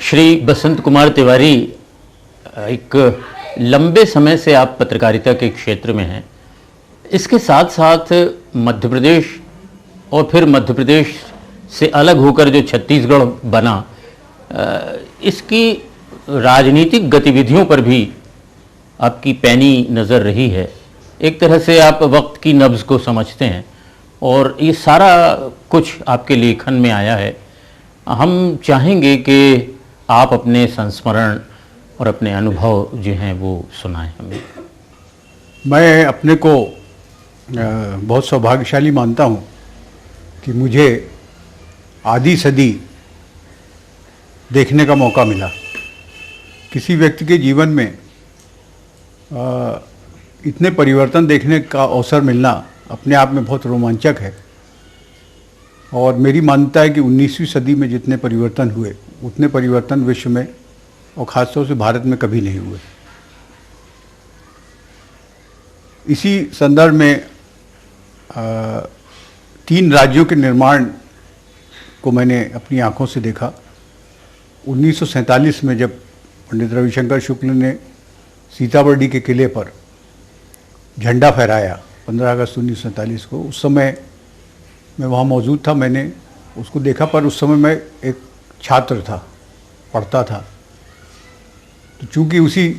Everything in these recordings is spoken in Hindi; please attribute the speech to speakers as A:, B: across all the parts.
A: श्री बसंत कुमार तिवारी, एक लंबे समय से आप पत्रकारिता के क्षेत्र में हैं। इसके साथ साथ मध्य प्रदेश और फिर मध्य प्रदेश से अलग होकर जो छत्तीसगढ़ बना, इसकी राजनीतिक गतिविधियों पर भी आपकी पैनी नज़र रही है। एक तरह से आप वक्त की नब्ज़ को समझते हैं और ये सारा कुछ आपके लेखन में आया है। हम चाहेंगे कि आप अपने संस्मरण और अपने अनुभव जो हैं वो सुनाएं हमें।
B: मैं अपने को बहुत सौभाग्यशाली मानता हूँ कि मुझे आधी सदी देखने का मौका मिला। किसी व्यक्ति के जीवन में इतने परिवर्तन देखने का अवसर मिलना अपने आप में बहुत रोमांचक है। और मेरी मान्यता है कि 19वीं सदी में जितने परिवर्तन हुए उतने परिवर्तन विश्व में और ख़ासतौर से भारत में कभी नहीं हुए। इसी संदर्भ में 3 राज्यों के निर्माण को मैंने अपनी आंखों से देखा। 1947 में जब पंडित रविशंकर शुक्ल ने सीताबर्डी के किले पर झंडा फहराया 15 अगस्त 1947 को, उस समय मैं वहाँ मौजूद था। मैंने उसको देखा, पर उस समय मैं एक छात्र था, पढ़ता था। तो चूँकि उसी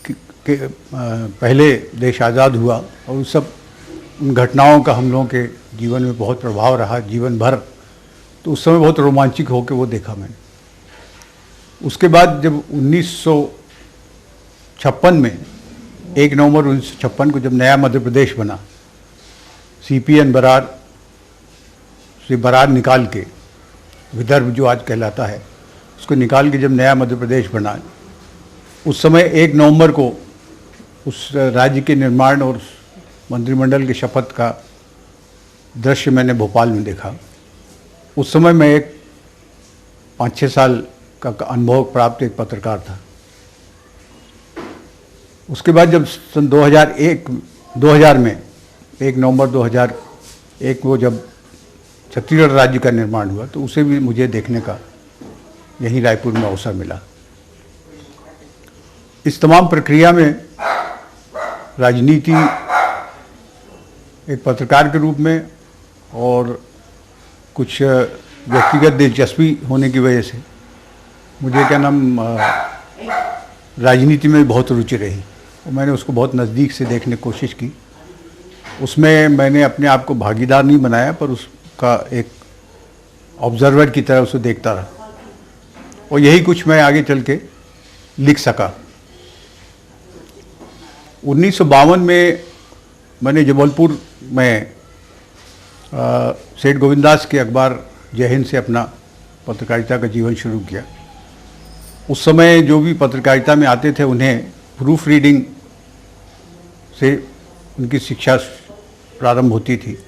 B: के पहले देश आज़ाद हुआ और उस सब उन घटनाओं का हम लोगों के जीवन में बहुत प्रभाव रहा जीवन भर, तो उस समय बहुत रोमांचित होकर वो देखा मैंने। उसके बाद जब 1956 में 1 नवंबर 1956 को जब नया मध्य प्रदेश बना, CPN बरार से बरार निकाल के, विदर्भ जो आज कहलाता है उसको निकाल के जब नया मध्य प्रदेश बना, उस समय 1 नवंबर को उस राज्य के निर्माण और मंत्रिमंडल के शपथ का दृश्य मैंने भोपाल में देखा। उस समय मैं एक 5-6 साल का अनुभव प्राप्त एक पत्रकार था। उसके बाद जब सन 2000 में 1 नवंबर 2001 को जब छत्तीसगढ़ राज्य का निर्माण हुआ, तो उसे भी मुझे देखने का यहीं रायपुर में अवसर मिला। इस तमाम प्रक्रिया में राजनीति एक पत्रकार के रूप में और कुछ व्यक्तिगत दिलचस्पी होने की वजह से मुझे क्या नाम राजनीति में बहुत रुचि रही और मैंने उसको बहुत नज़दीक से देखने की कोशिश की। उसमें मैंने अपने आप को भागीदार नहीं बनाया, पर उसका एक ऑब्जर्वर की तरह उसे देखता रहा और यही कुछ मैं आगे चल के लिख सका। 1952 में मैंने जबलपुर में सेठ गोविंदास के अखबार जय हिंद से अपना पत्रकारिता का जीवन शुरू किया। उस समय जो भी पत्रकारिता में आते थे उन्हें प्रूफ रीडिंग से उनकी शिक्षा प्रारंभ होती थी।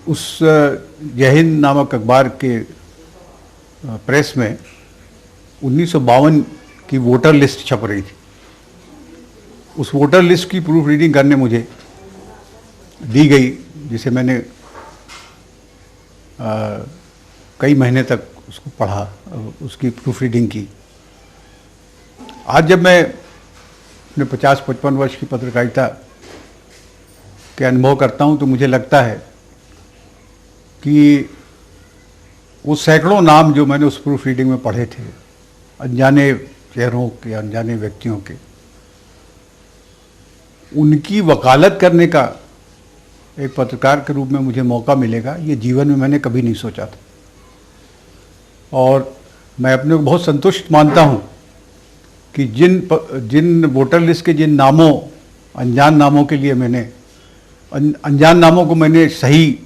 B: उस जय हिंद नामक अखबार के प्रेस में 1952 की वोटर लिस्ट छप रही थी। उस वोटर लिस्ट की प्रूफ रीडिंग करने मुझे दी गई, जिसे मैंने कई महीने तक उसको पढ़ा, उसकी प्रूफ रीडिंग की। आज जब मैं अपने 50-55 वर्ष की पत्रकारिता के अनुभव करता हूं, तो मुझे लगता है कि वो सैकड़ों नाम जो मैंने उस प्रूफ रीडिंग में पढ़े थे, अनजाने चेहरों के, अनजाने व्यक्तियों के, उनकी वकालत करने का एक पत्रकार के रूप में मुझे मौका मिलेगा, ये जीवन में मैंने कभी नहीं सोचा था। और मैं अपने को बहुत संतुष्ट मानता हूँ कि जिन वोटर लिस्ट के जिन नामों, अनजान नामों के लिए मैंने अनजान नामों को मैंने सही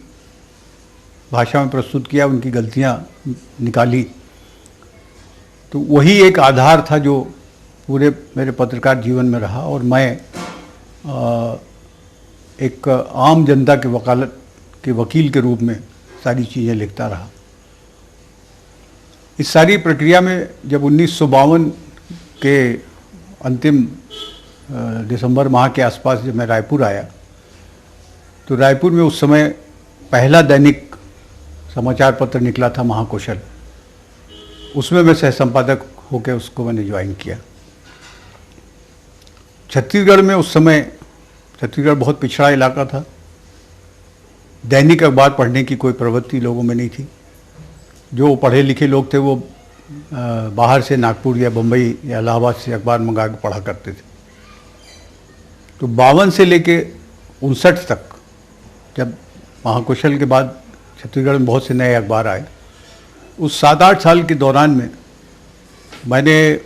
B: भाषा में प्रस्तुत किया, उनकी गलतियाँ निकाली, तो वही एक आधार था जो पूरे मेरे पत्रकार जीवन में रहा। और मैं एक आम जनता के वकालत के वकील के रूप में सारी चीज़ें लिखता रहा। इस सारी प्रक्रिया में जब 1952 के अंतिम दिसंबर माह के आसपास जब मैं रायपुर आया, तो रायपुर में उस समय पहला दैनिक समाचार पत्र निकला था महाकौशल। उसमें मैं सह संपादक होकर उसको मैंने ज्वाइन किया। छत्तीसगढ़ में उस समय, छत्तीसगढ़ बहुत पिछड़ा इलाका था, दैनिक अखबार पढ़ने की कोई प्रवृत्ति लोगों में नहीं थी। जो पढ़े लिखे लोग थे वो बाहर से नागपुर या बम्बई या इलाहाबाद से अखबार मंगा के पढ़ा करते थे। तो 52 से लेके 59 तक, जब महाकौशल के बाद छत्तीसगढ़ में बहुत से नए अखबार आए, उस 7-8 साल के दौरान में मैंने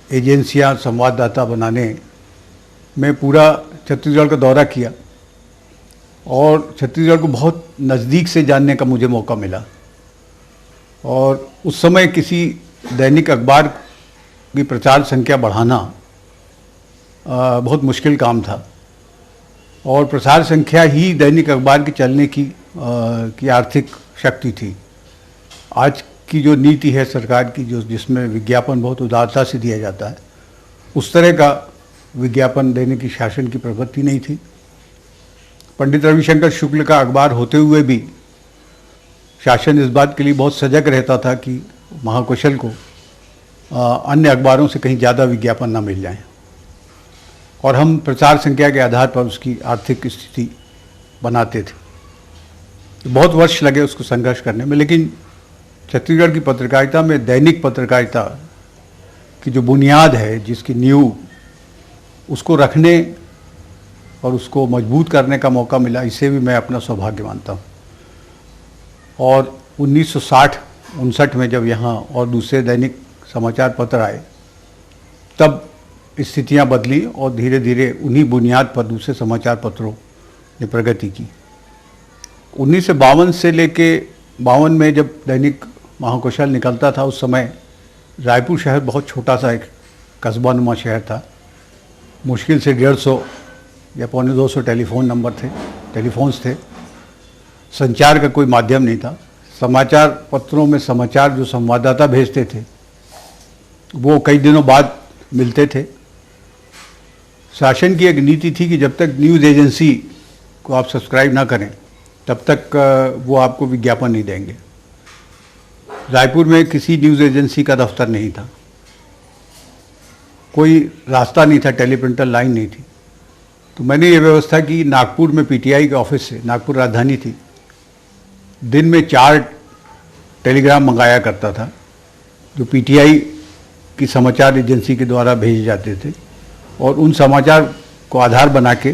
B: एजेंसियां, संवाददाता बनाने में पूरा छत्तीसगढ़ का दौरा किया और छत्तीसगढ़ को बहुत नज़दीक से जानने का मुझे मौका मिला। और उस समय किसी दैनिक अखबार की प्रचार संख्या बढ़ाना बहुत मुश्किल काम था और प्रसार संख्या ही दैनिक अखबार के चलने की आर्थिक शक्ति थी। आज की जो नीति है सरकार की, जो जिसमें विज्ञापन बहुत उदारता से दिया जाता है, उस तरह का विज्ञापन देने की शासन की प्रवृत्ति नहीं थी। पंडित रविशंकर शुक्ल का अखबार होते हुए भी शासन इस बात के लिए बहुत सजग रहता था कि महाकौशल को अन्य अखबारों से कहीं ज़्यादा विज्ञापन ना मिल जाए, और हम प्रचार संख्या के आधार पर उसकी आर्थिक स्थिति बनाते थे। तो बहुत वर्ष लगे उसको संघर्ष करने में, लेकिन छत्तीसगढ़ की पत्रकारिता में दैनिक पत्रकारिता की जो बुनियाद है, जिसकी नींव, उसको रखने और उसको मजबूत करने का मौका मिला। इसे भी मैं अपना सौभाग्य मानता हूँ। और 1960-59 में जब यहाँ और दूसरे दैनिक समाचार पत्र आए, तब स्थितियाँ बदली और धीरे धीरे उन्हीं बुनियाद पर दूसरे समाचार पत्रों ने प्रगति की। 1952 से लेके 52 में जब दैनिक महाकौशल निकलता था, उस समय रायपुर शहर बहुत छोटा सा एक कस्बा नुमा शहर था। मुश्किल से 150 या 250 टेलीफोन्स थे। संचार का कोई माध्यम नहीं था। समाचार पत्रों में समाचार जो संवाददाता भेजते थे वो कई दिनों बाद मिलते थे। शासन की एक नीति थी कि जब तक न्यूज़ एजेंसी को आप सब्सक्राइब ना करें तब तक वो आपको विज्ञापन नहीं देंगे। रायपुर में किसी न्यूज़ एजेंसी का दफ्तर नहीं था, कोई रास्ता नहीं था, टेलीप्रिंटर लाइन नहीं थी। तो मैंने ये व्यवस्था की, नागपुर में पीटीआई के ऑफिस से, नागपुर राजधानी थी, दिन में 4 टेलीग्राम मंगाया करता था जो पीटीआई की समाचार एजेंसी के द्वारा भेजे जाते थे, और उन समाचार को आधार बना के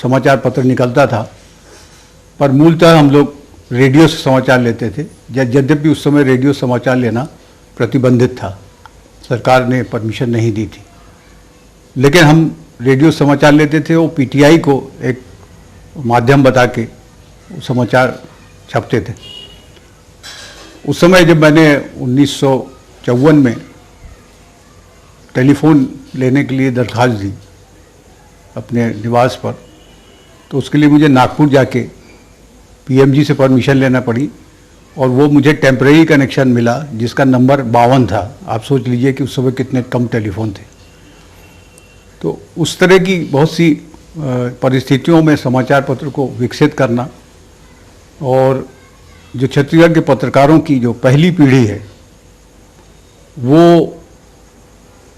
B: समाचार पत्र निकलता था। पर मूलतः हम लोग रेडियो से समाचार लेते थे, यद्यपि उस समय रेडियो समाचार लेना प्रतिबंधित था, सरकार ने परमिशन नहीं दी थी, लेकिन हम रेडियो समाचार लेते थे। वो पीटीआई को एक माध्यम बता के समाचार छपते थे। उस समय जब मैंने 1954 में टेलीफोन लेने के लिए दरख्वास्त दी अपने निवास पर, तो उसके लिए मुझे नागपुर जाके पीएमजी से परमिशन लेना पड़ी, और वो मुझे टेम्परेरी कनेक्शन मिला जिसका नंबर 52 था। आप सोच लीजिए कि उस समय कितने कम टेलीफोन थे। तो उस तरह की बहुत सी परिस्थितियों में समाचार पत्र को विकसित करना, और जो छत्तीसगढ़ के पत्रकारों की जो पहली पीढ़ी है वो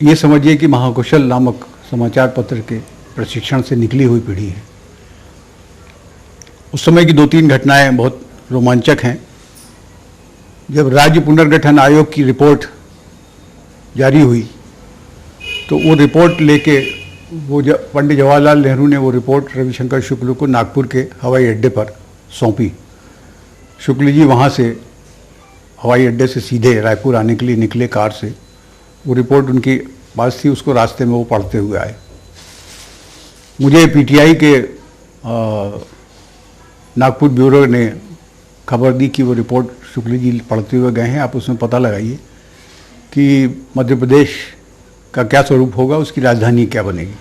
B: ये समझिए कि महाकौशल नामक समाचार पत्र के प्रशिक्षण से निकली हुई पीढ़ी है। उस समय की 2-3 घटनाएं बहुत रोमांचक हैं। जब राज्य पुनर्गठन आयोग की रिपोर्ट जारी हुई तो वो रिपोर्ट लेके पंडित जवाहरलाल नेहरू ने वो रिपोर्ट रविशंकर शुक्ल को नागपुर के हवाई अड्डे पर सौंपी। शुक्ल जी वहाँ से हवाई अड्डे से सीधे रायपुर आने के लिए निकले कार से। वो रिपोर्ट उनकी पास थी, उसको रास्ते में वो पढ़ते हुए आए। मुझे पीटीआई के नागपुर ब्यूरो ने खबर दी कि वो रिपोर्ट शुक्ल जी पढ़ते हुए गए हैं, आप उसमें पता लगाइए कि मध्य प्रदेश का क्या स्वरूप होगा, उसकी राजधानी क्या बनेगी।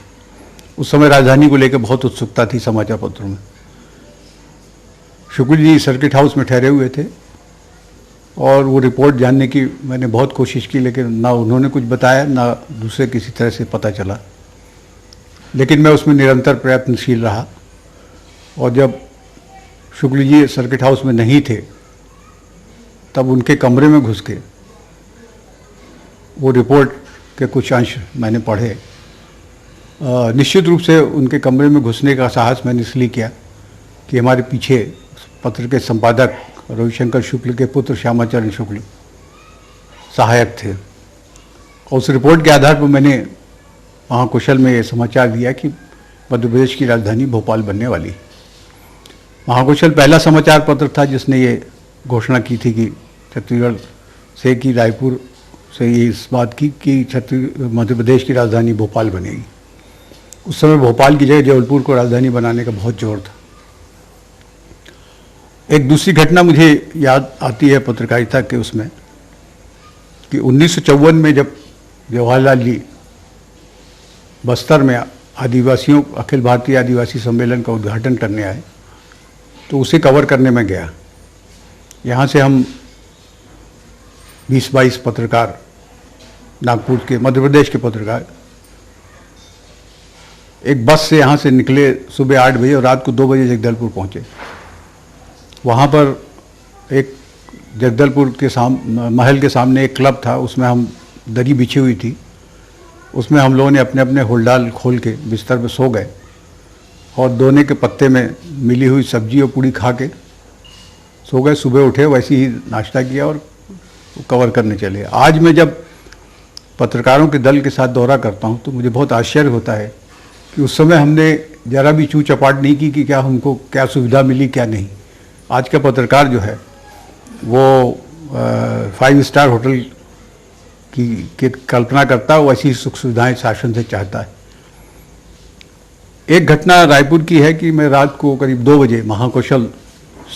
B: उस समय राजधानी को लेकर बहुत उत्सुकता थी समाचार पत्रों में। शुक्ल जी सर्किट हाउस में ठहरे हुए थे और वो रिपोर्ट जानने की मैंने बहुत कोशिश की, लेकिन ना उन्होंने कुछ बताया ना दूसरे किसी तरह से पता चला। लेकिन मैं उसमें निरंतर प्रयत्नशील रहा, और जब शुक्ल जी सर्किट हाउस में नहीं थे तब उनके कमरे में घुस के वो रिपोर्ट के कुछ अंश मैंने पढ़े। निश्चित रूप से उनके कमरे में घुसने का साहस मैंने इसलिए किया कि हमारे पीछे पत्र के संपादक रविशंकर शुक्ल के पुत्र श्यामाचरण शुक्ल सहायक थे। और उस रिपोर्ट के आधार पर मैंने महाकौशल में ये समाचार दिया कि मध्य प्रदेश की राजधानी भोपाल बनने वाली। महाकौशल पहला समाचार पत्र था जिसने ये घोषणा की थी कि छत्तीसगढ़ से कि रायपुर से ये इस बात की कि मध्य प्रदेश की राजधानी भोपाल बनेगी। उस समय भोपाल की जगह जबलपुर को राजधानी बनाने का बहुत जोर था। एक दूसरी घटना मुझे याद आती है पत्रकारिता के उसमें कि 1954 में जब जवाहरलाल जी बस्तर में आदिवासियों अखिल भारतीय आदिवासी सम्मेलन का उद्घाटन करने आए तो उसे कवर करने में गया। यहाँ से हम 20-22 पत्रकार, नागपुर के, मध्य प्रदेश के पत्रकार, एक बस से यहाँ से निकले सुबह 8 बजे और रात को 2 बजे जगदलपुर पहुँचे। वहाँ पर एक जगदलपुर के महल के सामने एक क्लब था, उसमें हम दरी बिछी हुई थी, उसमें हम लोगों ने अपने अपने होलडाल खोल के बिस्तर पे सो गए और दोने के पत्ते में मिली हुई सब्जी और पूड़ी खा के सो गए। सुबह उठे, वैसे ही नाश्ता किया और कवर करने चले। आज मैं जब पत्रकारों के दल के साथ दौरा करता हूँ तो मुझे बहुत आश्चर्य होता है कि उस समय हमने ज़रा भी चूँ चपाट नहीं की कि क्या हमको क्या सुविधा मिली क्या नहीं। आज का पत्रकार जो है वो 5 स्टार होटल की कल्पना करता है, वैसी सुख सुविधाएं शासन से चाहता है। एक घटना रायपुर की है कि मैं रात को करीब 2 बजे महाकौशल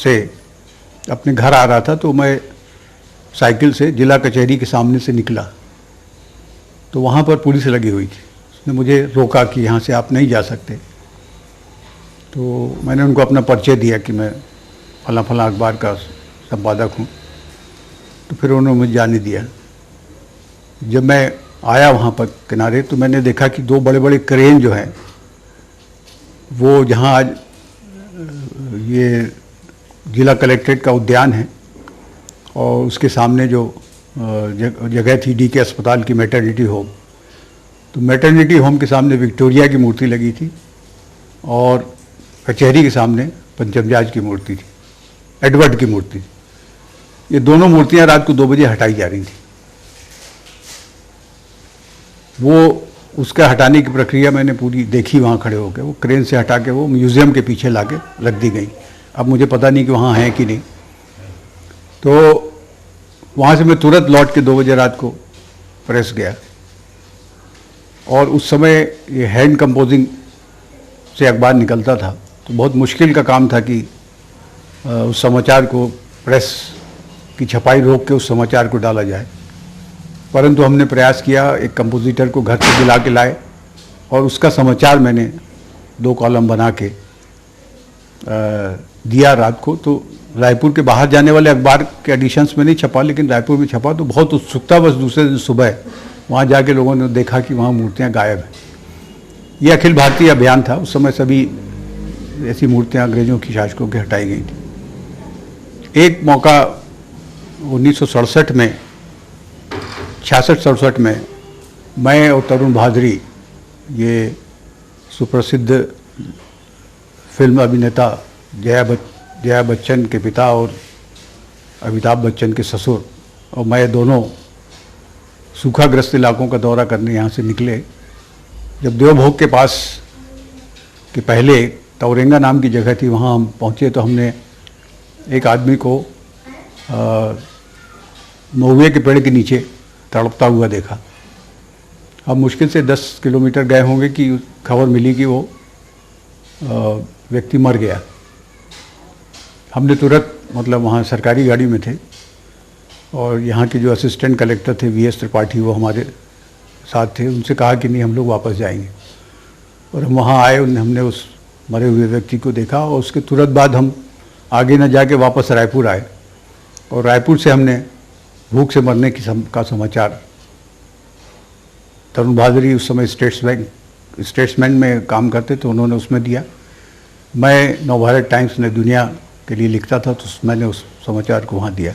B: से अपने घर आ रहा था तो मैं साइकिल से जिला कचहरी के सामने से निकला तो वहाँ पर पुलिस लगी हुई थी। उसने मुझे रोका कि यहाँ से आप नहीं जा सकते। तो मैंने उनको अपना परिचय दिया कि मैं फला अखबार का संपादक हूँ। तो फिर उन्होंने मुझे जाने दिया। जब मैं आया वहाँ पर किनारे तो मैंने देखा कि 2 बड़े बड़े क्रेन जो हैं वो जहाँ आज ये जिला कलेक्ट्रेट का उद्यान है और उसके सामने जो जगह थी DK अस्पताल की मैटरनिटी होम, तो मैटरनिटी होम के सामने विक्टोरिया की मूर्ति लगी थी और कचहरी के सामने पंचमजाज की मूर्ति थी, एडवर्ड की मूर्ति थी। ये दोनों मूर्तियां रात को 2 बजे हटाई जा रही थी। वो उसका हटाने की प्रक्रिया मैंने पूरी देखी वहाँ खड़े होकर। वो क्रेन से हटा के वो म्यूज़ियम के पीछे लाके रख दी गई। अब मुझे पता नहीं कि वहाँ हैं कि नहीं। तो वहाँ से मैं तुरंत लौट के 2 बजे रात को प्रेस गया और उस समय ये हैंड कंपोजिंग से अखबार निकलता था तो बहुत मुश्किल का काम था कि उस समाचार को प्रेस की छपाई रोक के उस समाचार को डाला जाए। परंतु हमने प्रयास किया, एक कंपोजिटर को घर से बुला के लाए और उसका समाचार मैंने 2 कॉलम बना के दिया रात को। तो रायपुर के बाहर जाने वाले अखबार के एडिशंस में नहीं छपा, लेकिन रायपुर में छपा। तो बहुत उत्सुकता, बस दूसरे दिन सुबह वहाँ जाके लोगों ने देखा कि वहाँ मूर्तियाँ गायब हैं। ये अखिल भारतीय अभियान था। उस समय सभी ऐसी मूर्तियाँ अंग्रेजों की शासकों की हटाई गई थी। एक मौका 1967 में, 66-67 में मैं और तरुण भादरी, ये सुप्रसिद्ध फिल्म अभिनेता जया बच्चन के पिता और अमिताभ बच्चन के ससुर, और मैं दोनों सूखाग्रस्त इलाकों का दौरा करने यहाँ से निकले। जब देवभोग के पास के पहले तौरेंगा नाम की जगह थी, वहाँ हम पहुँचे तो हमने एक आदमी को महुए के पेड़ के नीचे तड़पता हुआ देखा। अब मुश्किल से 10 किलोमीटर गए होंगे कि खबर मिली कि वो व्यक्ति मर गया। हमने तुरंत, मतलब वहाँ सरकारी गाड़ी में थे और यहाँ के जो असिस्टेंट कलेक्टर थे VS त्रिपाठी, वो हमारे साथ थे। उनसे कहा कि नहीं, हम लोग वापस जाएंगे। और हम वहाँ आए, हमने उस मरे हुए व्यक्ति को देखा और उसके तुरंत बाद हम आगे न जाके वापस रायपुर आए और रायपुर से हमने भूख से मरने का समाचार, तरुण भादरी उस समय स्टेट्समैन में काम करते तो उन्होंने उसमें दिया। मैं नवभारत टाइम्स ने दुनिया के लिए लिखता था तो मैंने उस समाचार को वहाँ दिया।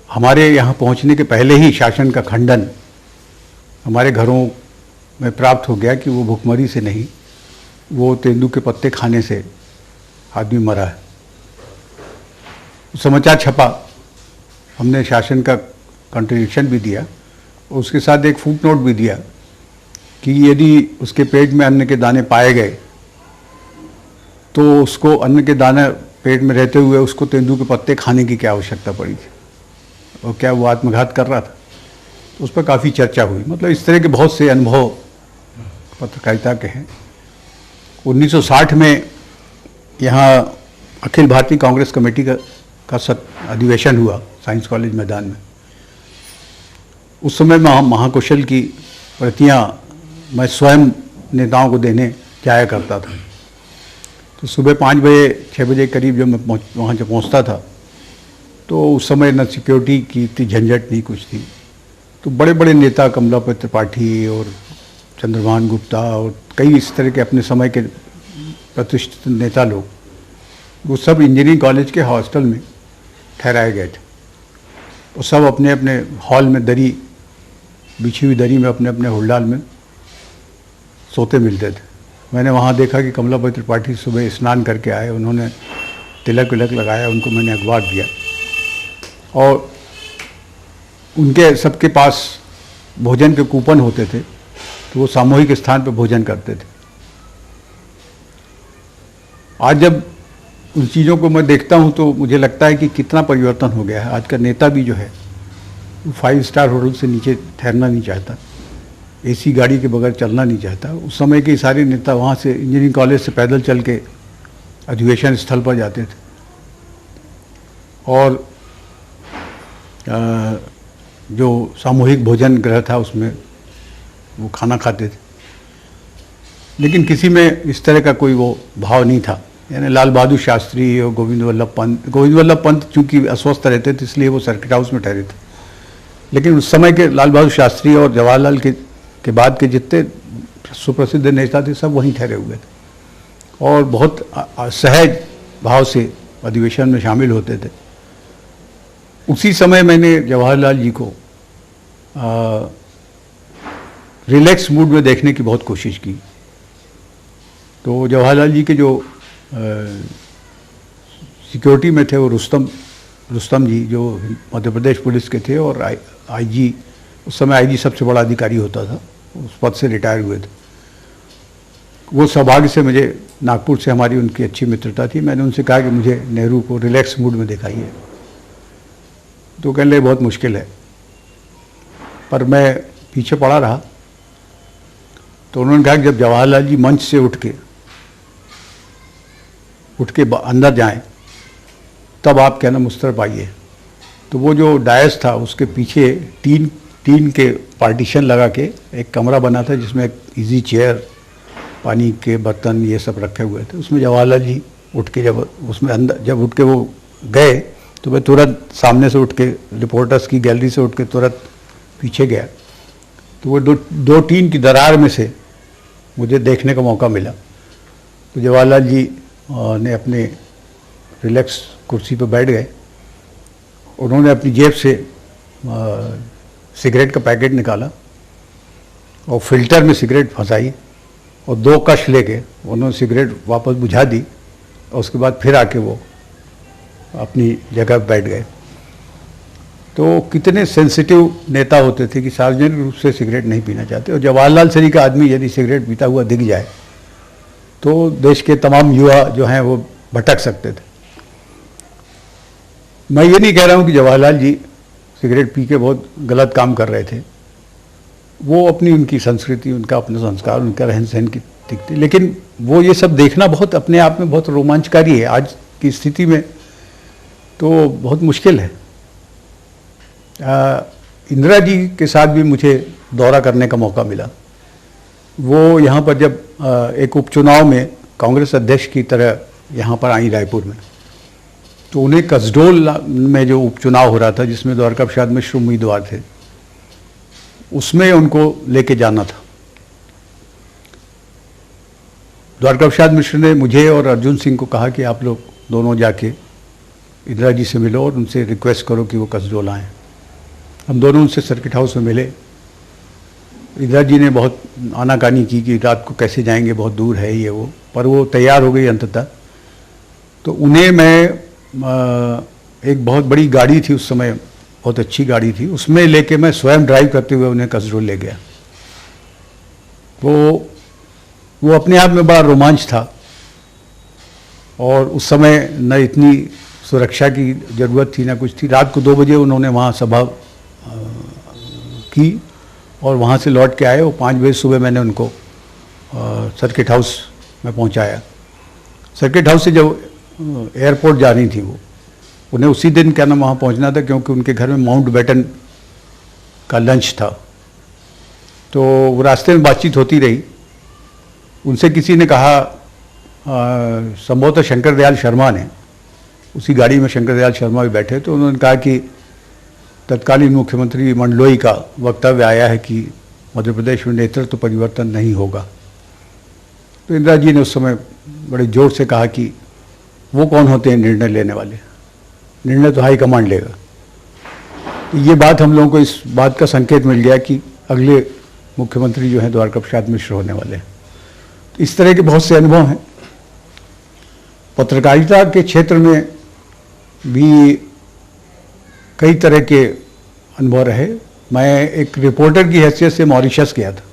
B: हमारे यहाँ पहुँचने के पहले ही शासन का खंडन हमारे घरों में प्राप्त हो गया कि वो भुखमरी से नहीं, वो तेंदू के पत्ते खाने से आदमी मरा है। समाचार छपा, हमने शासन का कंट्रीब्यूशन भी दिया, उसके साथ एक फुट नोट भी दिया कि यदि उसके पेट में अन्न के दाने पाए गए तो उसको अन्न के दाने पेट में रहते हुए उसको तेंदू के पत्ते खाने की क्या आवश्यकता पड़ी थी, और क्या वो आत्मघात कर रहा था। तो उस पर काफ़ी चर्चा हुई। मतलब इस तरह के बहुत से अनुभव पत्रकारिता के हैं। 1960 में यहाँ अखिल भारतीय कांग्रेस कमेटी का अधिवेशन हुआ साइंस कॉलेज मैदान में। उस समय महाकौशल की प्रतियां मैं स्वयं नेताओं को देने जाया करता था। तो सुबह 5 बजे 6 बजे करीब जब मैं वहाँ जब पहुँचता था तो उस समय न सिक्योरिटी की इतनी झंझट नहीं कुछ थी। तो बड़े बड़े नेता कमलापति त्रिपाठी और चंद्रभान गुप्ता और कई इस तरह के अपने समय के प्रतिष्ठित नेता लोग, वो सब इंजीनियरिंग कॉलेज के हॉस्टल में ठहराए गए थे। वो सब अपने अपने हॉल में दरी बिछी हुई दरी में अपने अपने हुलडाल में सोते मिलते थे। मैंने वहाँ देखा कि कमलापति त्रिपाठी सुबह स्नान करके आए, उन्होंने तिलक विलक लगाया, उनको मैंने अखबार दिया और उनके सबके पास भोजन के कूपन होते थे, तो वो सामूहिक स्थान पर भोजन करते थे। आज जब उन चीज़ों को मैं देखता हूँ तो मुझे लगता है कि कितना परिवर्तन हो गया है। आज का नेता भी जो है वो 5 स्टार होटल से नीचे ठहरना नहीं चाहता, एसी गाड़ी के बगैर चलना नहीं चाहता। उस समय के सारे नेता वहाँ से इंजीनियरिंग कॉलेज से पैदल चल के अधिवेशन स्थल पर जाते थे और जो सामूहिक भोजन गृह था उसमें वो खाना खाते थे। लेकिन किसी में इस तरह का कोई वो भाव नहीं था। यानी लाल बहादुर शास्त्री और गोविंद वल्लभ पंत चूँकि अस्वस्थ रहते थे इसलिए वो सर्किट हाउस में ठहरे थे, लेकिन उस समय के लाल बहादुर शास्त्री और जवाहरलाल के बाद के जितने सुप्रसिद्ध नेता थे सब वहीं ठहरे हुए थे और बहुत सहज भाव से अधिवेशन में शामिल होते थे। उसी समय मैंने जवाहरलाल जी को रिलैक्स मूड में देखने की बहुत कोशिश की। तो जवाहरलाल जी के जो सिक्योरिटी में थे वो रुस्तम जी जो मध्य प्रदेश पुलिस के थे और आईजी, उस समय आईजी सबसे बड़ा अधिकारी होता था, उस पद से रिटायर हुए थे। वो सौभाग्य से मुझे नागपुर से हमारी उनकी अच्छी मित्रता थी। मैंने उनसे कहा कि मुझे नेहरू को रिलैक्स मूड में दिखाइए। तो कहने लगे बहुत मुश्किल है, पर मैं पीछे पड़ा रहा। तो उन्होंने कहा कि जब जवाहरलाल जी मंच से उठ के अंदर जाएं तब आप कहना मुझ तरफ आइए। तो वो जो डायस था उसके पीछे टीन के पार्टीशन लगा के एक कमरा बना था जिसमें एक इजी चेयर, पानी के बर्तन ये सब रखे हुए थे। उसमें जवाहरलाल जी उठ के जब उठ के वो गए तो मैं तुरंत सामने से उठ के रिपोर्टर्स की गैलरी से उठ के तुरंत पीछे गया। तो वो दो टीन की दरार में से मुझे देखने का मौका मिला। तो जवाहरलाल जी ने अपने रिलैक्स कुर्सी पर बैठ गए। उन्होंने अपनी जेब से सिगरेट का पैकेट निकाला और फिल्टर में सिगरेट फंसाई और 2 कश लेके उन्होंने सिगरेट वापस बुझा दी और उसके बाद फिर आके वो अपनी जगह पर बैठ गए। तो कितने सेंसिटिव नेता होते थे कि सार्वजनिक रूप से सिगरेट नहीं पीना चाहते। और जवाहरलाल सरी का आदमी यदि सिगरेट पीता हुआ दिख जाए तो देश के तमाम युवा जो हैं वो भटक सकते थे। मैं ये नहीं कह रहा हूँ कि जवाहरलाल जी सिगरेट पी के बहुत गलत काम कर रहे थे। वो अपनी उनकी संस्कृति, उनका अपना संस्कार, उनका रहन सहन की दिखती, लेकिन वो ये सब देखना बहुत अपने आप में बहुत रोमांचकारी है। आज की स्थिति में तो बहुत मुश्किल है। इंदिरा जी के साथ भी मुझे दौरा करने का मौका मिला। वो यहाँ पर जब एक उपचुनाव में कांग्रेस अध्यक्ष की तरह यहाँ पर आई रायपुर में, तो उन्हें कसडोल में जो उपचुनाव हो रहा था जिसमें द्वारका प्रसाद मिश्र उम्मीदवार थे, उसमें उनको लेके जाना था। द्वारका प्रसाद मिश्र ने मुझे और अर्जुन सिंह को कहा कि आप लोग दोनों जाके इंदिरा जी से मिलो और उनसे रिक्वेस्ट करो कि वो कसडोल आएँ। हम दोनों उनसे सर्किट हाउस में मिले। इंदिरा जी ने बहुत आनाकानी की कि रात को कैसे जाएंगे, बहुत दूर है ये वो, पर वो तैयार हो गई अंततः। तो उन्हें मैं एक बहुत बड़ी गाड़ी थी उस समय, बहुत अच्छी गाड़ी थी, उसमें लेके मैं स्वयं ड्राइव करते हुए उन्हें कसडोल ले गया। वो अपने आप में बड़ा रोमांच था और उस समय न इतनी सुरक्षा की ज़रूरत थी ना कुछ थी। रात को 2 बजे उन्होंने वहाँ सभा की और वहाँ से लौट के आए। वो 5 बजे सुबह मैंने उनको सर्किट हाउस में पहुँचाया। सर्किट हाउस से जब एयरपोर्ट जा रही थी वो, उन्हें उसी दिन क्या नाम वहाँ पहुँचना था क्योंकि उनके घर में माउंट बैटन का लंच था। तो वो रास्ते में बातचीत होती रही। उनसे किसी ने कहा, संभवतः शंकर दयाल शर्मा ने, उसी गाड़ी में शंकर दयाल शर्मा भी बैठे, तो उन्होंने कहा कि तत्कालीन मुख्यमंत्री मंडलोई का वक्तव्य आया है कि मध्य प्रदेश में नेतृत्व परिवर्तन नहीं होगा। तो इंदिरा जी ने उस समय बड़े जोर से कहा कि वो कौन होते हैं निर्णय लेने वाले, निर्णय तो हाईकमांड लेगा। तो ये बात हम लोगों को इस बात का संकेत मिल गया कि अगले मुख्यमंत्री जो हैं द्वारका प्रसाद मिश्र होने वाले हैं। तो इस तरह के बहुत से अनुभव हैं। पत्रकारिता के क्षेत्र में भी कई तरह के अनुभव रहे। मैं एक रिपोर्टर की हैसियत से मॉरिशस गया था।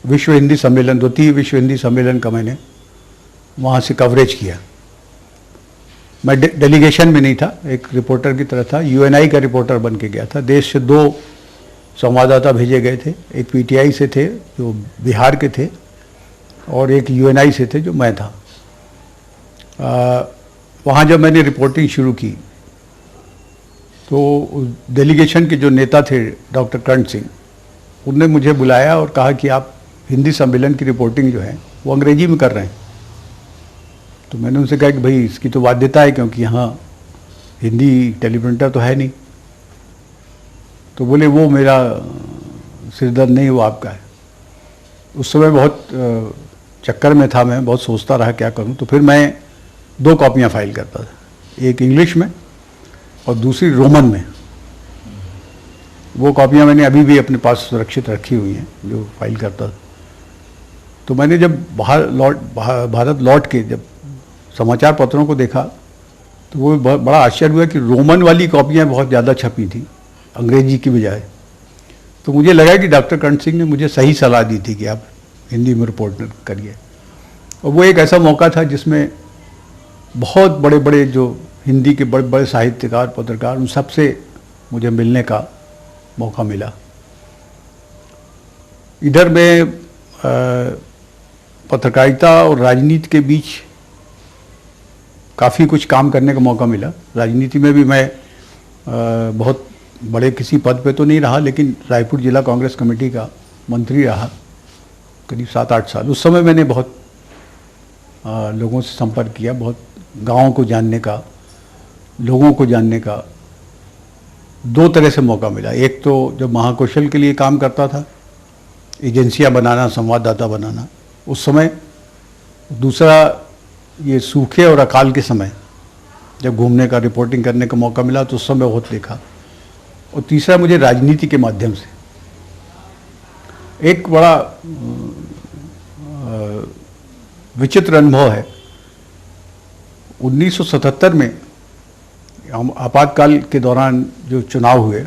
B: विश्व हिंदी सम्मेलन, द्वितीय विश्व हिंदी सम्मेलन का मैंने वहाँ से कवरेज किया। मैं डेलीगेशन में नहीं था, एक रिपोर्टर की तरह था। यूएनआई का रिपोर्टर बन के गया था। देश से 2 संवाददाता भेजे गए थे, एक पीटीआई से थे जो बिहार के थे और एक यूएनआई से थे जो मैं था। वहाँ जब मैंने रिपोर्टिंग शुरू की तो डेलीगेशन के जो नेता थे डॉक्टर कर्ण सिंह, उनने मुझे बुलाया और कहा कि आप हिंदी सम्मेलन की रिपोर्टिंग जो है वो अंग्रेजी में कर रहे हैं। तो मैंने उनसे कहा कि भाई इसकी तो बाध्यता है क्योंकि यहाँ हिंदी टेलीप्रिंटर तो है नहीं। तो बोले वो मेरा सिरदर्द नहीं, वो आपका है। उस समय बहुत चक्कर में था, मैं बहुत सोचता रहा क्या करूं। तो फिर मैं 2 कॉपियां फाइल करता था, एक इंग्लिश में और दूसरी रोमन में। वो कॉपियां मैंने अभी भी अपने पास सुरक्षित रखी हुई हैं जो फाइल करता था। तो मैंने जब भारत लौट के जब समाचार पत्रों को देखा तो वो बड़ा आश्चर्य हुआ कि रोमन वाली कॉपियां बहुत ज़्यादा छपी थी अंग्रेजी की बजाय। तो मुझे लगा कि डॉक्टर कर्ण सिंह ने मुझे सही सलाह दी थी कि आप हिंदी में रिपोर्ट करिए। और वो एक ऐसा मौका था जिसमें बहुत बड़े बड़े जो हिंदी के बड़े बड़े साहित्यकार, पत्रकार, उन सब से मुझे मिलने का मौका मिला। इधर मैं पत्रकारिता और राजनीति के बीच काफ़ी कुछ काम करने का मौका मिला। राजनीति में भी मैं बहुत बड़े किसी पद पे तो नहीं रहा, लेकिन रायपुर जिला कांग्रेस कमेटी का मंत्री रहा करीब 7-8 साल। उस समय मैंने बहुत लोगों से संपर्क किया, बहुत गाँवों को जानने का, लोगों को जानने का 2 तरह से मौका मिला। एक तो जब महाकौशल के लिए काम करता था, एजेंसियां बनाना, संवाददाता बनाना, उस समय। दूसरा ये सूखे और अकाल के समय जब घूमने का, रिपोर्टिंग करने का मौका मिला तो उस समय बहुत देखा। और तीसरा मुझे राजनीति के माध्यम से एक बड़ा विचित्र अनुभव है। 1977 में आपातकाल के दौरान जो चुनाव हुए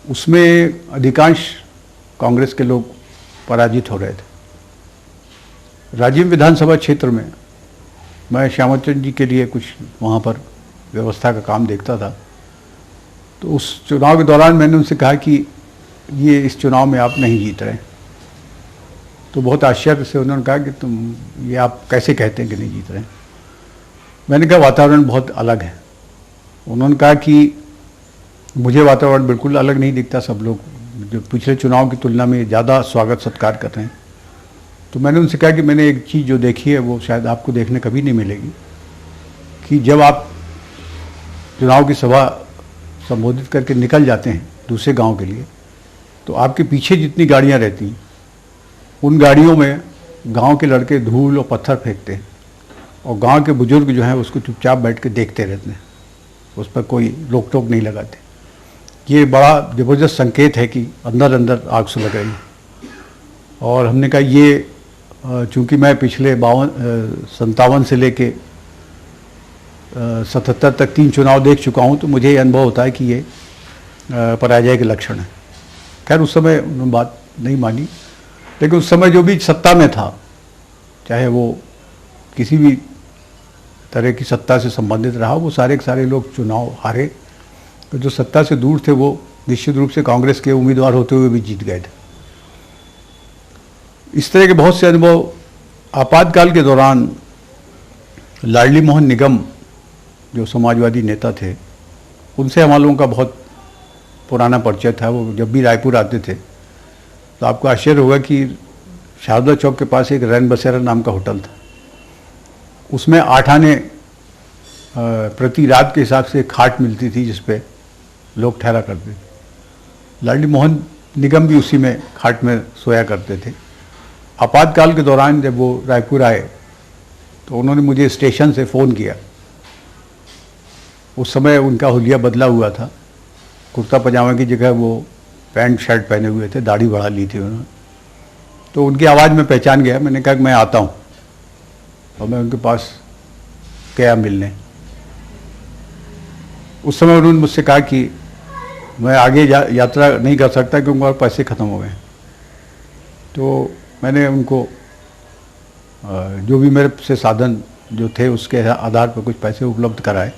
B: उसमें अधिकांश कांग्रेस के लोग पराजित हो रहे थे। राजीव विधानसभा क्षेत्र में मैं श्यामचंद्र जी के लिए कुछ वहाँ पर व्यवस्था का काम देखता था। तो उस चुनाव के दौरान मैंने उनसे कहा कि ये इस चुनाव में आप नहीं जीत रहे। तो बहुत आश्चर्य से उन्होंने कहा कि तुम ये आप कैसे कहते हैं कि नहीं जीत रहे। मैंने कहा वातावरण बहुत अलग है। उन्होंने कहा कि मुझे वातावरण बिल्कुल अलग नहीं दिखता, सब लोग जो पिछले चुनाव की तुलना में ज़्यादा स्वागत सत्कार कर रहे हैं। तो मैंने उनसे कहा कि मैंने एक चीज़ जो देखी है वो शायद आपको देखने कभी नहीं मिलेगी, कि जब आप चुनाव की सभा संबोधित करके निकल जाते हैं दूसरे गांव के लिए, तो आपके पीछे जितनी गाड़ियां रहती हैं उन गाड़ियों में गांव के लड़के धूल और पत्थर फेंकते हैं और गांव के बुजुर्ग जो हैं उसको चुपचाप बैठ के देखते रहते हैं, उस पर कोई रोक टोक नहीं लगाते। ये बड़ा ज़बरदस्त संकेत है कि अंदर अंदर आग सुलग रही है। और हमने कहा ये चूँकि मैं पिछले 57 से लेके 77 तक 3 चुनाव देख चुका हूँ, तो मुझे ये अनुभव होता है कि ये पराजय के लक्षण है। खैर उस समय उन्होंने बात नहीं मानी, लेकिन उस समय जो भी सत्ता में था, चाहे वो किसी भी तरह की सत्ता से संबंधित रहा, वो सारे के सारे लोग चुनाव हारे। तो जो सत्ता से दूर थे वो निश्चित रूप से कांग्रेस के उम्मीदवार होते हुए भी जीत गए थे। इस तरह के बहुत से अनुभव आपातकाल के दौरान लाडली मोहन निगम जो समाजवादी नेता थे, उनसे हम लोगों का बहुत पुराना परिचय था। वो जब भी रायपुर आते थे तो आपको आश्चर्य होगा कि शारदा चौक के पास एक रैन बसेरा नाम का होटल था, उसमें 8 आने प्रति रात के हिसाब से खाट मिलती थी जिस पे लोग ठहरा करते थे। लाडली मोहन निगम भी उसी में खाट में सोया करते थे। आपातकाल के दौरान जब वो रायपुर आए तो उन्होंने मुझे स्टेशन से फ़ोन किया। उस समय उनका हुलिया बदला हुआ था, कुर्ता पजामा की जगह वो पैंट शर्ट पहने हुए थे, दाढ़ी बढ़ा ली थी उन्होंने। तो उनकी आवाज़ में पहचान गया। मैंने कहा कि मैं आता हूँ, और मैं उनके पास गया मिलने। उस समय उन्होंने मुझसे कहा कि मैं आगे यात्रा नहीं कर सकता क्योंकि मेरे पैसे ख़त्म हो गए। तो मैंने उनको जो भी मेरे से साधन जो थे उसके आधार पर कुछ पैसे उपलब्ध कराए।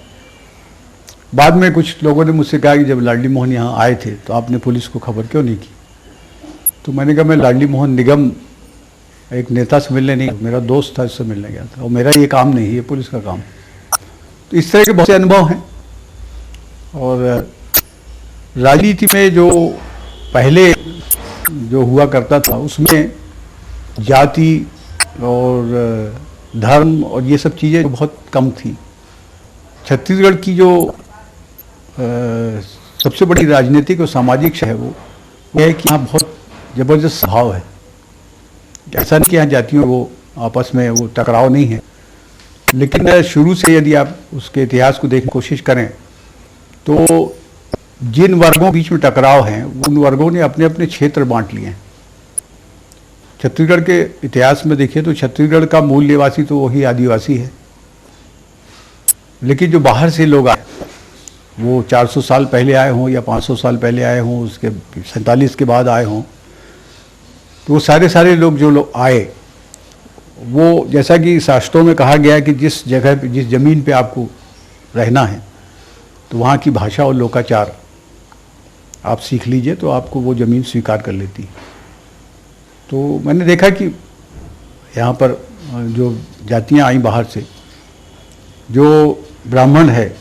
B: बाद में कुछ लोगों ने मुझसे कहा कि जब लाडली मोहन यहाँ आए थे तो आपने पुलिस को खबर क्यों नहीं की? तो मैंने कहा मैं लाडली मोहन निगम एक नेता से मिलने नहीं, मेरा दोस्त था, इससे मिलने गया था, और मेरा ये काम नहीं, ये पुलिस का काम। तो इस तरह के बहुत से अनुभव हैं। और राजनीति में जो पहले जो हुआ करता था उसमें जाति और धर्म और ये सब चीज़ें बहुत कम थी। छत्तीसगढ़ की जो सबसे बड़ी राजनीतिक और सामाजिक है वो है कि यहाँ बहुत ज़बरदस्त भाव है। ऐसा नहीं कि यहाँ जातियों वो आपस में वो टकराव नहीं है, लेकिन शुरू से यदि आप उसके इतिहास को देखने की कोशिश करें तो जिन वर्गों के बीच में टकराव हैं उन वर्गों ने अपने अपने क्षेत्र बांट लिए हैं। छत्तीसगढ़ के इतिहास में देखिए तो छत्तीसगढ़ का मूल निवासी तो वही आदिवासी है, लेकिन जो बाहर से लोग आए, वो 400 साल पहले आए हों या 500 साल पहले आए हों, उसके 47 के बाद आए हों, तो वो सारे लोग जो लोग आए, वो जैसा कि शास्त्रों में कहा गया है कि जिस जगह पे, जिस ज़मीन पे आपको रहना है तो वहाँ की भाषा और लोकाचार आप सीख लीजिए तो आपको वो ज़मीन स्वीकार कर लेती है। तो मैंने देखा कि यहाँ पर जो जातियाँ आई बाहर से, जो ब्राह्मण है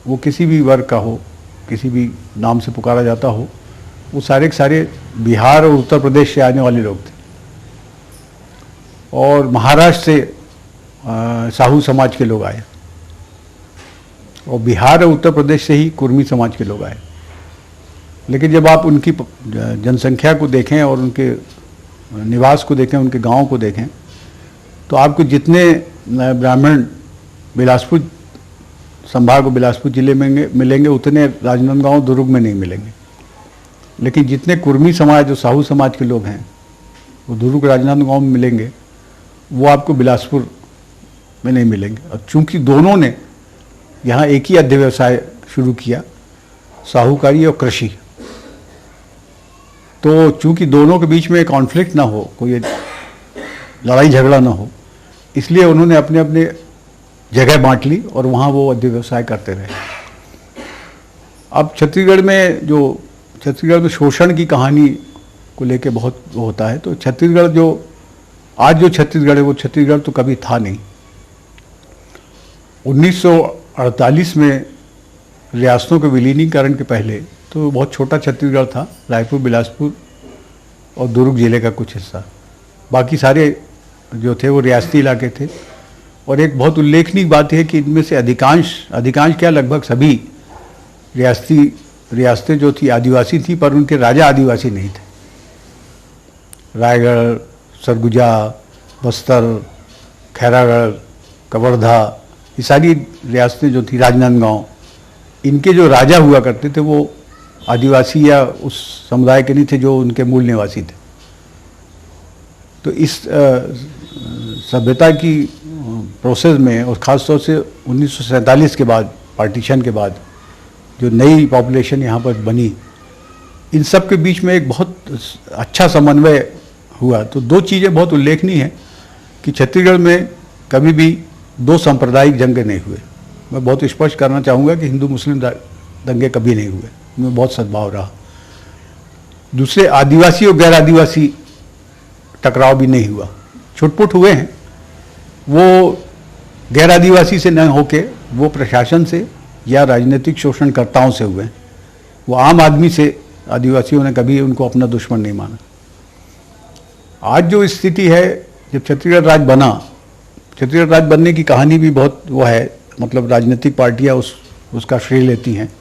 B: वो किसी भी वर्ग का हो, किसी भी नाम से पुकारा जाता हो, वो सारे के सारे बिहार और उत्तर प्रदेश से आने वाले लोग थे। और महाराष्ट्र से साहू समाज के लोग आए, और बिहार और उत्तर प्रदेश से ही कुर्मी समाज के लोग आए। लेकिन जब आप उनकी जनसंख्या को देखें और उनके निवास को देखें, उनके गाँव को देखें, तो आपको जितने ब्राह्मण बिलासपुर संभाग और बिलासपुर जिले में मिलेंगे उतने राजनांदगांव दुर्ग में नहीं मिलेंगे। लेकिन जितने कुर्मी समाज जो साहू समाज के लोग हैं वो दुर्ग राजनांदगांव में मिलेंगे, वो आपको बिलासपुर में नहीं मिलेंगे। और चूंकि दोनों ने यहाँ एक ही अर्ध व्यवसाय शुरू किया, साहूकारी और कृषि, तो चूंकि दोनों के बीच में कॉन्फ्लिक्ट ना हो, कोई लड़ाई झगड़ा ना हो, इसलिए उन्होंने अपने अपने जगह बांट ली और वहाँ वो अर्ध व्यवसाय करते रहे। अब छत्तीसगढ़ में शोषण की कहानी को लेके बहुत वो होता है। तो छत्तीसगढ़ आज जो छत्तीसगढ़ है वो छत्तीसगढ़ तो कभी था नहीं। 1948 में रियासतों के विलीनीकरण के पहले तो बहुत छोटा छत्तीसगढ़ था, रायपुर, बिलासपुर और दुर्ग जिले का कुछ हिस्सा। बाकी सारे जो थे वो रियासती इलाके थे। और एक बहुत उल्लेखनीय बात है कि इनमें से अधिकांश क्या लगभग सभी रियासतें जो थी आदिवासी थी, पर उनके राजा आदिवासी नहीं थे। रायगढ़, सरगुजा, बस्तर, खैरागढ़, कवर्धा, ये सारी रियासतें जो थी, राजनांदगांव, इनके जो राजा हुआ करते थे वो आदिवासी या उस समुदाय के नहीं थे जो उनके मूल निवासी थे। तो इस सभ्यता की प्रोसेस में, और ख़ास तौर से 1947 के बाद, पार्टीशन के बाद जो नई पॉपुलेशन यहाँ पर बनी, इन सब के बीच में एक बहुत अच्छा समन्वय हुआ। तो दो चीज़ें बहुत उल्लेखनीय हैं कि छत्तीसगढ़ में कभी भी दो सांप्रदायिक दंगे नहीं हुए। मैं बहुत स्पष्ट करना चाहूँगा कि हिंदू मुस्लिम दंगे कभी नहीं हुए, उनमें बहुत सद्भाव रहा। दूसरे, आदिवासी और गैर आदिवासी टकराव भी नहीं हुआ, छुटपुट हुए हैं। वो गैर आदिवासी से न होके वो प्रशासन से या राजनीतिक शोषणकर्ताओं से हुए हैं। वो आम आदमी से आदिवासियों ने कभी उनको अपना दुश्मन नहीं माना। आज जो स्थिति है, जब छत्तीसगढ़ राज्य बना, छत्तीसगढ़ राज्य बनने की कहानी भी बहुत वो है, मतलब राजनीतिक पार्टियां उसका श्रेय लेती हैं,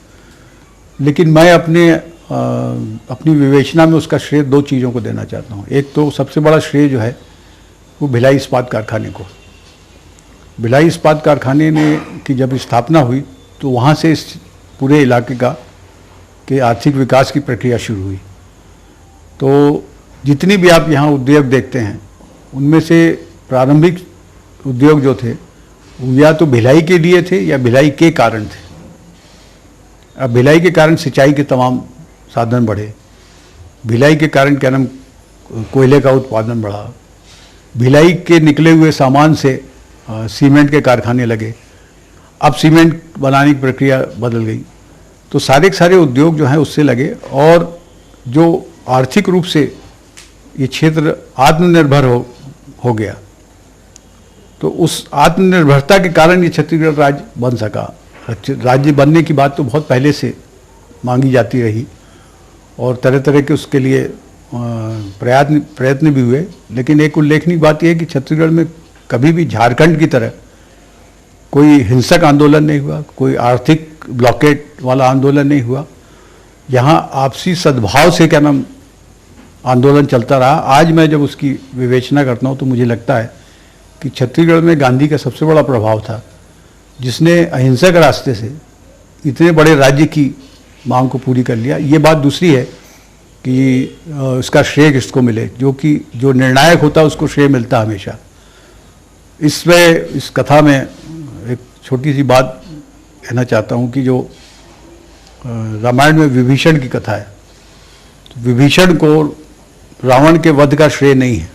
B: लेकिन मैं अपनी विवेचना में उसका श्रेय दो चीज़ों को देना चाहता हूँ। एक तो सबसे बड़ा श्रेय जो है वो भिलाई इस्पात कारखाने को। भिलाई इस्पात कारखाने की जब स्थापना हुई तो वहाँ से इस पूरे इलाके के आर्थिक विकास की प्रक्रिया शुरू हुई। तो जितनी भी आप यहाँ उद्योग देखते हैं, उनमें से प्रारंभिक उद्योग जो थे वो या तो भिलाई के लिए थे या भिलाई के कारण थे। अब भिलाई के कारण सिंचाई के तमाम साधन बढ़े, भिलाई के कारण क्या नाम कोयले का उत्पादन बढ़ा, भिलाई के निकले हुए सामान से सीमेंट के कारखाने लगे, अब सीमेंट बनाने की प्रक्रिया बदल गई। तो सारे के सारे उद्योग जो हैं उससे लगे, और जो आर्थिक रूप से ये क्षेत्र आत्मनिर्भर हो गया। तो उस आत्मनिर्भरता के कारण ये छत्तीसगढ़ राज्य बन सका। राज्य बनने की बात तो बहुत पहले से मांगी जाती रही और तरह तरह के उसके लिए प्रयत्न भी हुए, लेकिन एक उल्लेखनीय बात यह है कि छत्तीसगढ़ में कभी भी झारखंड की तरह कोई हिंसक आंदोलन नहीं हुआ, कोई आर्थिक ब्लॉकेट वाला आंदोलन नहीं हुआ। यहाँ आपसी सद्भाव से क्या नाम आंदोलन चलता रहा। आज मैं जब उसकी विवेचना करता हूँ तो मुझे लगता है कि छत्तीसगढ़ में गांधी का सबसे बड़ा प्रभाव था, जिसने अहिंसक रास्ते से इतने बड़े राज्य की मांग को पूरी कर लिया। ये बात दूसरी है कि इसका श्रेय किसको मिले, जो निर्णायक होता है उसको श्रेय मिलता हमेशा। इस कथा में एक छोटी सी बात कहना चाहता हूँ कि जो रामायण में विभीषण की कथा है, तो विभीषण को रावण के वध का श्रेय नहीं है,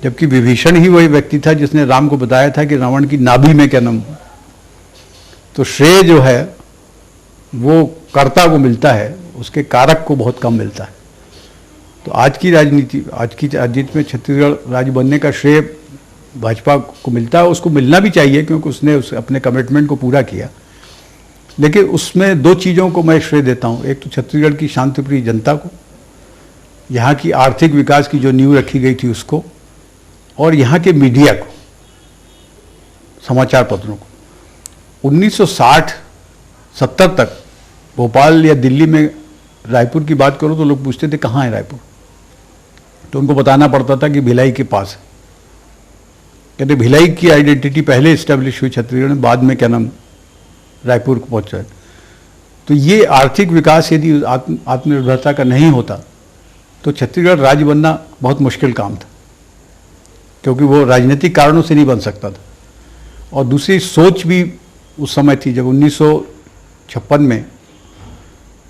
B: जबकि विभीषण ही वही व्यक्ति था जिसने राम को बताया था कि रावण की नाभि में क्या नाम। तो श्रेय जो है वो कर्ता को मिलता है, उसके कारक को बहुत कम मिलता है। तो आज की राजनीति में छत्तीसगढ़ राज्य बनने का श्रेय भाजपा को मिलता है, उसको मिलना भी चाहिए क्योंकि उसने अपने कमिटमेंट को पूरा किया। लेकिन उसमें दो चीज़ों को मैं श्रेय देता हूँ। एक तो छत्तीसगढ़ की शांतिप्रिय जनता को, यहाँ की आर्थिक विकास की जो नींव रखी गई थी उसको, और यहाँ के मीडिया को, समाचार पत्रों को। 1960-70 तक भोपाल या दिल्ली में रायपुर की बात करो तो लोग पूछते थे कहाँ है रायपुर, तो उनको बताना पड़ता था कि भिलाई के पास है। कहते भिलाई की आइडेंटिटी पहले इस्टेब्लिश हुई छत्तीसगढ़ में, बाद में क्या नाम रायपुर को पहुँचा है। तो ये आर्थिक विकास यदि आत्मनिर्भरता का नहीं होता तो छत्तीसगढ़ राज्य बनना बहुत मुश्किल काम था, क्योंकि वो राजनीतिक कारणों से नहीं बन सकता था। और दूसरी सोच भी उस समय थी, जब 1956 में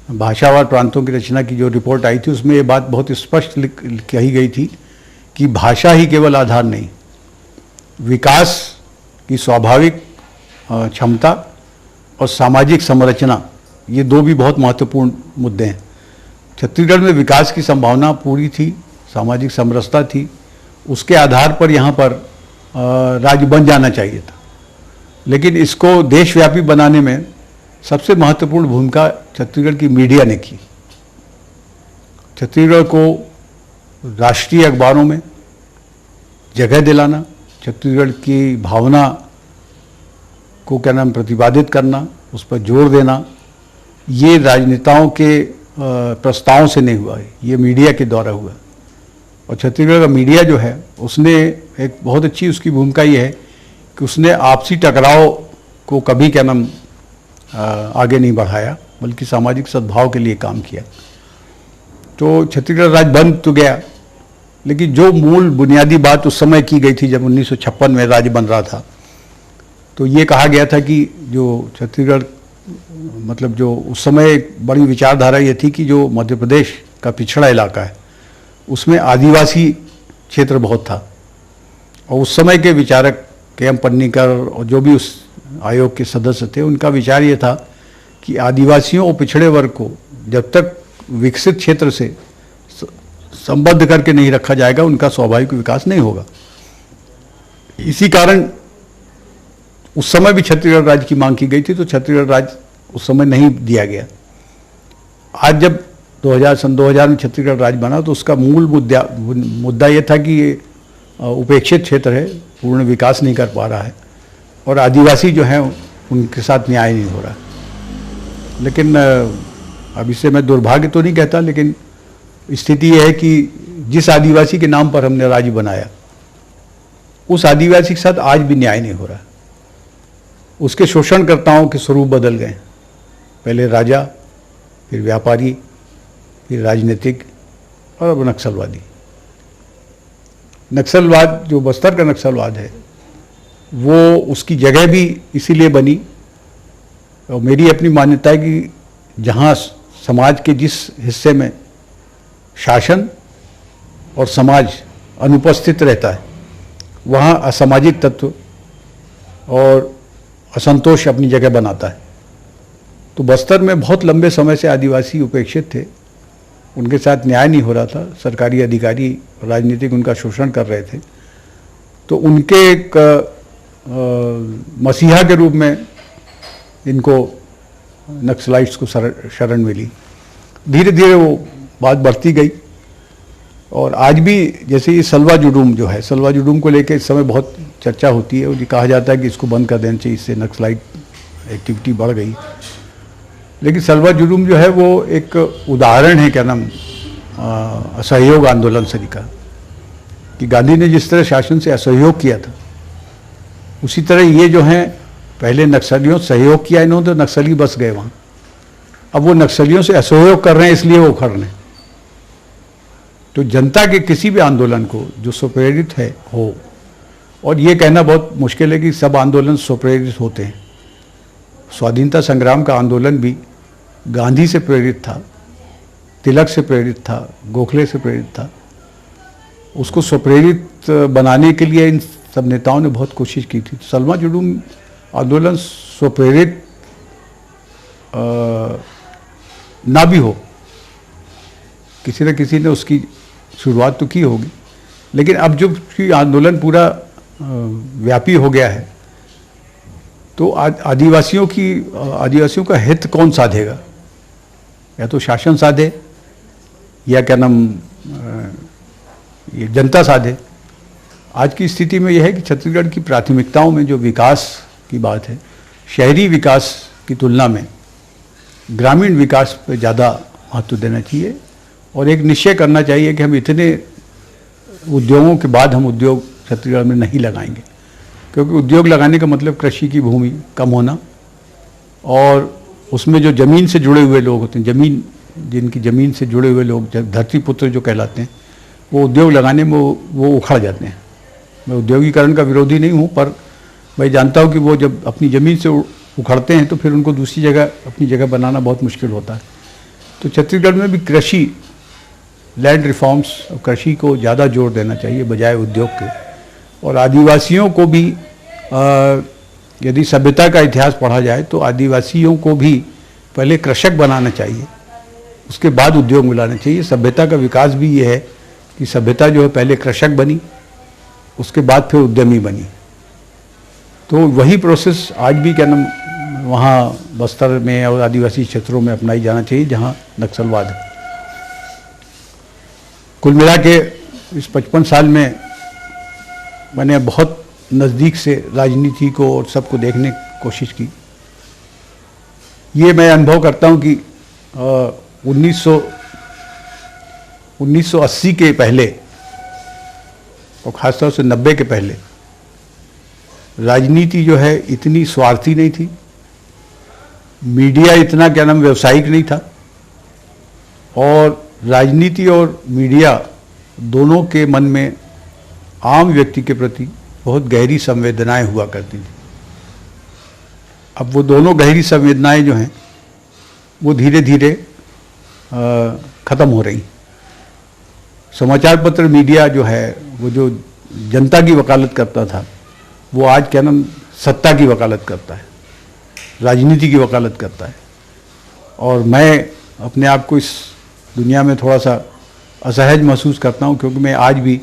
B: भाषावार प्रांतों की रचना की जो रिपोर्ट आई थी, उसमें ये बात बहुत स्पष्ट कही गई थी कि भाषा ही केवल आधार नहीं, विकास की स्वाभाविक क्षमता और सामाजिक संरचना, ये दो भी बहुत महत्वपूर्ण मुद्दे हैं। छत्तीसगढ़ में विकास की संभावना पूरी थी, सामाजिक समरसता थी, उसके आधार पर यहाँ पर राज्य बन जाना चाहिए था। लेकिन इसको देशव्यापी बनाने में सबसे महत्वपूर्ण भूमिका छत्तीसगढ़ की मीडिया ने की। छत्तीसगढ़ को राष्ट्रीय अखबारों में जगह दिलाना, छत्तीसगढ़ की भावना को क्या नाम प्रतिपादित करना, उस पर जोर देना, ये राजनेताओं के प्रस्तावों से नहीं हुआ है, ये मीडिया के द्वारा हुआ। और छत्तीसगढ़ का मीडिया जो है उसने एक बहुत अच्छी उसकी भूमिका ये है कि उसने आपसी टकराव को कभी क्या नाम आगे नहीं बढ़ाया, बल्कि सामाजिक सद्भाव के लिए काम किया। तो छत्तीसगढ़ राज्य बन तो गया, लेकिन जो मूल बुनियादी बात उस समय की गई थी जब 1956 में राज्य बन रहा था, तो ये कहा गया था कि जो छत्तीसगढ़ मतलब जो उस समय एक बड़ी विचारधारा ये थी कि जो मध्य प्रदेश का पिछड़ा इलाका है उसमें आदिवासी क्षेत्र बहुत था, और उस समय के विचारक के.एम. पन्नीकर और जो भी उस आयोग के सदस्य थे उनका विचार ये था कि आदिवासियों और पिछड़े वर्ग को जब तक विकसित क्षेत्र से संबद्ध करके नहीं रखा जाएगा उनका स्वाभाविक विकास नहीं होगा। इसी कारण उस समय भी छत्तीसगढ़ राज्य की मांग की गई थी, तो छत्तीसगढ़ राज्य उस समय नहीं दिया गया। आज जब 2000 में छत्तीसगढ़ राज्य बना तो उसका मूल मुद्दा ये था कि ये उपेक्षित क्षेत्र है, पूर्ण विकास नहीं कर पा रहा है, और आदिवासी जो हैं उनके साथ न्याय नहीं हो रहा। लेकिन अब इससे मैं दुर्भाग्य तो नहीं कहता, लेकिन स्थिति यह है कि जिस आदिवासी के नाम पर हमने राज्य बनाया उस आदिवासी के साथ आज भी न्याय नहीं हो रहा। उसके शोषणकर्ताओं के स्वरूप बदल गए, पहले राजा, फिर व्यापारी, फिर राजनीतिक और अब नक्सलवादी। नक्सलवाद जो बस्तर का नक्सलवाद है वो उसकी जगह भी इसीलिए बनी, और मेरी अपनी मान्यता है कि जहाँ समाज के जिस हिस्से में शासन और समाज अनुपस्थित रहता है वहाँ असामाजिक तत्व और असंतोष अपनी जगह बनाता है। तो बस्तर में बहुत लंबे समय से आदिवासी उपेक्षित थे, उनके साथ न्याय नहीं हो रहा था, सरकारी अधिकारी राजनीतिक उनका शोषण कर रहे थे। तो उनके एक मसीहा के रूप में इनको नक्सलाइट्स को शरण मिली। धीरे धीरे वो बात बढ़ती गई, और आज भी जैसे ये सलवा जुडूम जो है, सलवा जुडूम को लेकर इस समय बहुत चर्चा होती है, और ये कहा जाता है कि इसको बंद कर देना चाहिए, इससे नक्सलाइट एक्टिविटी बढ़ गई। लेकिन सलवा जुडूम जो है वो एक उदाहरण है क्या नाम असहयोग आंदोलन से का, कि गांधी ने जिस तरह शासन से असहयोग किया था उसी तरह ये जो हैं पहले नक्सलियों से सहयोग किया इन्होंने, तो नक्सली बस गए वहाँ। अब वो नक्सलियों से असहयोग कर रहे हैं इसलिए वो उखड़ रहे हैं। तो जनता के किसी भी आंदोलन को जो स्वप्रेरित है हो, और ये कहना बहुत मुश्किल है कि सब आंदोलन स्वप्रेरित होते हैं। स्वाधीनता संग्राम का आंदोलन भी गांधी से प्रेरित था, तिलक से प्रेरित था, गोखले से प्रेरित था। उसको स्वप्रेरित बनाने के लिए इन सब नेताओं ने बहुत कोशिश की थी। सलवा जुडूम आंदोलन स्वप्रेरित ना भी हो, किसी न किसी ने उसकी शुरुआत तो की होगी, लेकिन अब जब आंदोलन पूरा व्यापी हो गया है तो आदिवासियों का हित कौन साधेगा? या तो शासन साधे या क्या नाम ये जनता साधे। आज की स्थिति में यह है कि छत्तीसगढ़ की प्राथमिकताओं में जो विकास की बात है, शहरी विकास की तुलना में ग्रामीण विकास पर ज़्यादा महत्व देना चाहिए, और एक निश्चय करना चाहिए कि हम इतने उद्योगों के बाद हम उद्योग छत्तीसगढ़ में नहीं लगाएंगे, क्योंकि उद्योग लगाने का मतलब कृषि की भूमि कम होना, और उसमें जो ज़मीन से जुड़े हुए लोग होते हैं, जिनकी ज़मीन से जुड़े हुए लोग धरती पुत्र जो कहलाते हैं, वो उद्योग लगाने में वो उखड़ जाते हैं। मैं उद्योगीकरण का विरोधी नहीं हूँ, पर मैं जानता हूँ कि वो जब अपनी ज़मीन से उखड़ते हैं तो फिर उनको दूसरी जगह अपनी जगह बनाना बहुत मुश्किल होता है। तो छत्तीसगढ़ में भी कृषि, लैंड रिफॉर्म्स और कृषि को ज़्यादा जोर देना चाहिए बजाय उद्योग के। और आदिवासियों को भी यदि सभ्यता का इतिहास पढ़ा जाए तो आदिवासियों को भी पहले कृषक बनाना चाहिए, उसके बाद उद्योग मिलाना चाहिए। सभ्यता का विकास भी ये है कि सभ्यता जो है पहले कृषक बनी, उसके बाद फिर उद्यमी बनी। तो वही प्रोसेस आज भी क्या नाम वहाँ बस्तर में और आदिवासी क्षेत्रों में अपनाई जाना चाहिए जहाँ नक्सलवाद है। कुल मिला के इस 55 साल में मैंने बहुत नज़दीक से राजनीति को और सबको देखने की कोशिश की। ये मैं अनुभव करता हूँ कि 1980 के पहले और ख़ासतौर से 90 के पहले राजनीति जो है इतनी स्वार्थी नहीं थी, मीडिया इतना क्या नाम व्यावसायिक नहीं था, और राजनीति और मीडिया दोनों के मन में आम व्यक्ति के प्रति बहुत गहरी संवेदनाएं हुआ करती थी। अब वो दोनों गहरी संवेदनाएं जो हैं वो धीरे धीरे ख़त्म हो रही। समाचार पत्र मीडिया जो है वो जो जनता की वकालत करता था वो आज क्या नाम सत्ता की वकालत करता है, राजनीति की वकालत करता है। और मैं अपने आप को इस दुनिया में थोड़ा सा असहज महसूस करता हूँ, क्योंकि मैं आज भी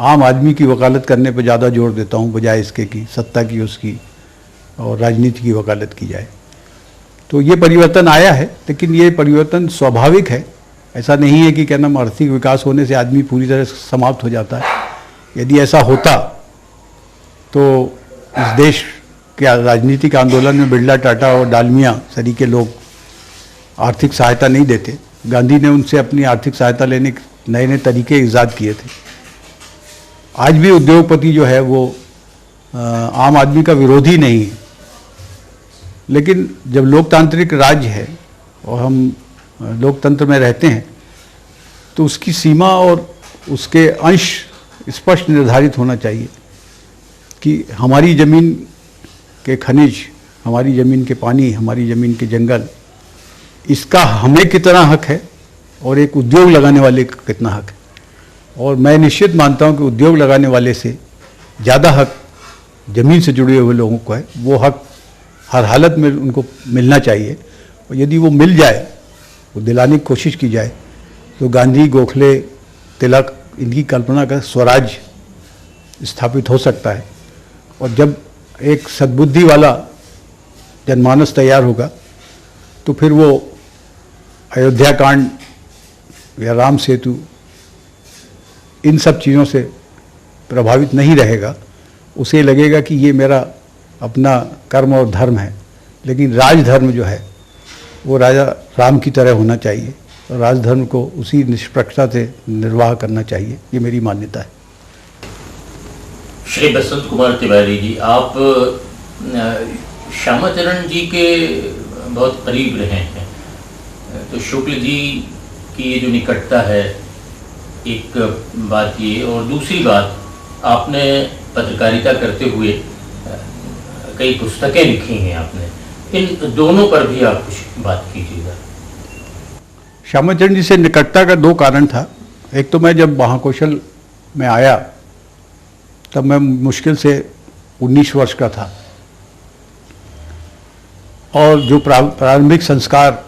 B: आम आदमी की वकालत करने पर ज़्यादा जोर देता हूँ बजाय इसके कि सत्ता की उसकी और राजनीति की वकालत की जाए। तो ये परिवर्तन आया है, लेकिन ये परिवर्तन स्वाभाविक है। ऐसा नहीं है कि क्या नाम आर्थिक विकास होने से आदमी पूरी तरह से समाप्त हो जाता है। यदि ऐसा होता तो इस देश के राजनीतिक आंदोलन में बिरला, टाटा और डालमिया सरी के लोग आर्थिक सहायता नहीं देते। गांधी ने उनसे अपनी आर्थिक सहायता लेने के नए नए तरीके ईजाद किए थे। आज भी उद्योगपति जो है वो आम आदमी का विरोधी नहीं है, लेकिन जब लोकतांत्रिक राज्य है और हम लोकतंत्र में रहते हैं तो उसकी सीमा और उसके अंश स्पष्ट निर्धारित होना चाहिए कि हमारी ज़मीन के खनिज, हमारी ज़मीन के पानी, हमारी ज़मीन के जंगल, इसका हमें कितना हक है और एक उद्योग लगाने वाले का कितना हक है। और मैं निश्चित मानता हूं कि उद्योग लगाने वाले से ज़्यादा हक ज़मीन से जुड़े हुए लोगों को है। वो हक हर हालत में उनको मिलना चाहिए, और यदि वो मिल जाए, वो दिलाने की कोशिश की जाए, तो गांधी, गोखले, तिलक, इनकी कल्पना का स्वराज स्थापित हो सकता है। और जब एक सद्बुद्धि वाला जनमानस तैयार होगा तो फिर वो अयोध्या कांड या राम सेतु इन सब चीज़ों से प्रभावित नहीं रहेगा। उसे लगेगा कि ये मेरा अपना कर्म और धर्म है, लेकिन राजधर्म जो है वो राजा राम की तरह होना चाहिए और राजधर्म को उसी निष्पक्षता से निर्वाह करना चाहिए। ये मेरी मान्यता है।
A: श्री बसंत कुमार तिवारी जी, आप श्यामाचरण जी के बहुत करीब रहे हैं, तो शुक्ल जी की ये जो निकटता है, एक बात ये, और दूसरी बात आपने पत्रकारिता करते हुए कई पुस्तकें लिखी हैं आपने, इन दोनों पर भी आप कुछ बात कीजिएगा।
B: श्यामाचरण जी से निकटता का दो कारण था। एक तो मैं जब महाकौशल में आया तब मैं मुश्किल से 19 वर्ष का था, और जो प्रारंभिक संस्कार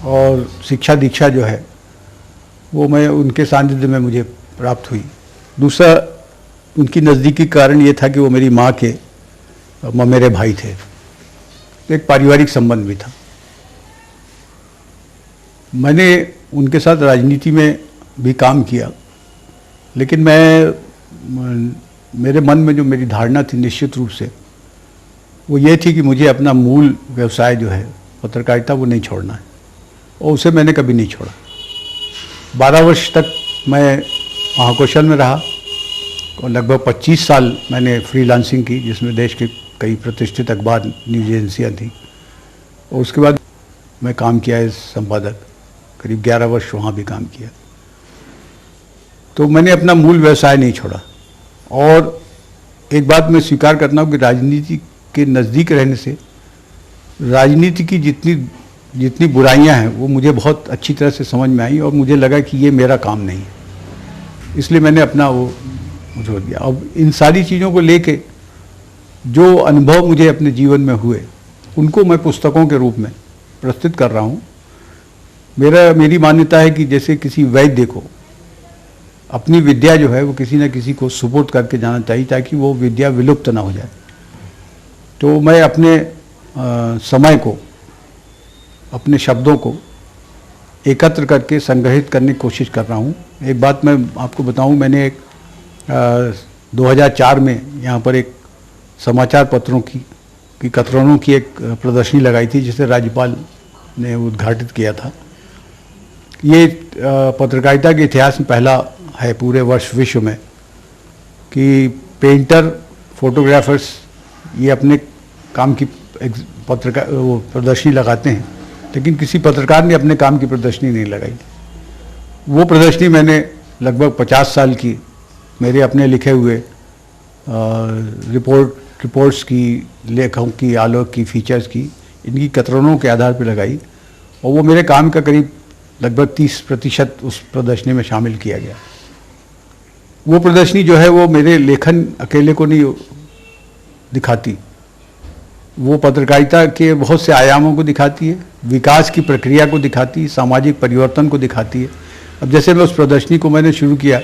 B: और शिक्षा दीक्षा जो है वो मैं उनके सानिध्य में मुझे प्राप्त हुई। दूसरा, उनकी नज़दीकी कारण ये था कि वो मेरी माँ के मेरे भाई थे, तो एक पारिवारिक संबंध भी था। मैंने उनके साथ राजनीति में भी काम किया, लेकिन मेरे मन में जो मेरी धारणा थी निश्चित रूप से वो ये थी कि मुझे अपना मूल व्यवसाय जो है पत्रकारिता वो नहीं छोड़ना है, और उसे मैंने कभी नहीं छोड़ा। 12 वर्ष तक मैं महाकौशल में रहा और लगभग 25 साल मैंने फ्रीलांसिंग की, जिसमें देश के कई प्रतिष्ठित अखबार, न्यूज एजेंसियाँ थी, और उसके बाद मैं काम किया एज संपादक, करीब 11 वर्ष वहाँ भी काम किया। तो मैंने अपना मूल व्यवसाय नहीं छोड़ा। और एक बात मैं स्वीकार करता हूँ कि राजनीति के नज़दीक रहने से राजनीति की जितनी बुराइयां हैं वो मुझे बहुत अच्छी तरह से समझ में आई, और मुझे लगा कि ये मेरा काम नहीं है, इसलिए मैंने अपना वो छोड़ दिया। अब इन सारी चीज़ों को लेके जो अनुभव मुझे अपने जीवन में हुए उनको मैं पुस्तकों के रूप में प्रस्तुत कर रहा हूँ। मेरी मान्यता है कि जैसे किसी वैद्य को अपनी विद्या जो है वो किसी न किसी को सुपुर्द करके जाना चाहिए ताकि वो विद्या विलुप्त ना हो जाए। तो मैं अपने समय को, अपने शब्दों को एकत्र करके संग्रहित करने की कोशिश कर रहा हूँ। एक बात मैं आपको बताऊँ, मैंने एक 2004 में यहाँ पर एक समाचार पत्रों की कतरनों की एक प्रदर्शनी लगाई थी, जिसे राज्यपाल ने उद्घाटित किया था। ये पत्रकारिता के इतिहास में पहला है पूरे वर्ष विश्व में कि पेंटर फोटोग्राफर्स ये अपने काम की पत्रकार वो प्रदर्शनी लगाते हैं, लेकिन किसी पत्रकार ने अपने काम की प्रदर्शनी नहीं लगाई। वो प्रदर्शनी मैंने लगभग 50 साल की मेरे अपने लिखे हुए रिपोर्ट्स की, लेखों की, आलोक की, फीचर्स की, इनकी कतरनों के आधार पर लगाई, और वो मेरे काम का करीब लगभग 30% उस प्रदर्शनी में शामिल किया गया। वो प्रदर्शनी जो है वो मेरे लेखन अकेले को नहीं दिखाती, वो पत्रकारिता के बहुत से आयामों को दिखाती है, विकास की प्रक्रिया को दिखाती है, सामाजिक परिवर्तन को दिखाती है। अब जैसे मैं उस प्रदर्शनी को मैंने शुरू किया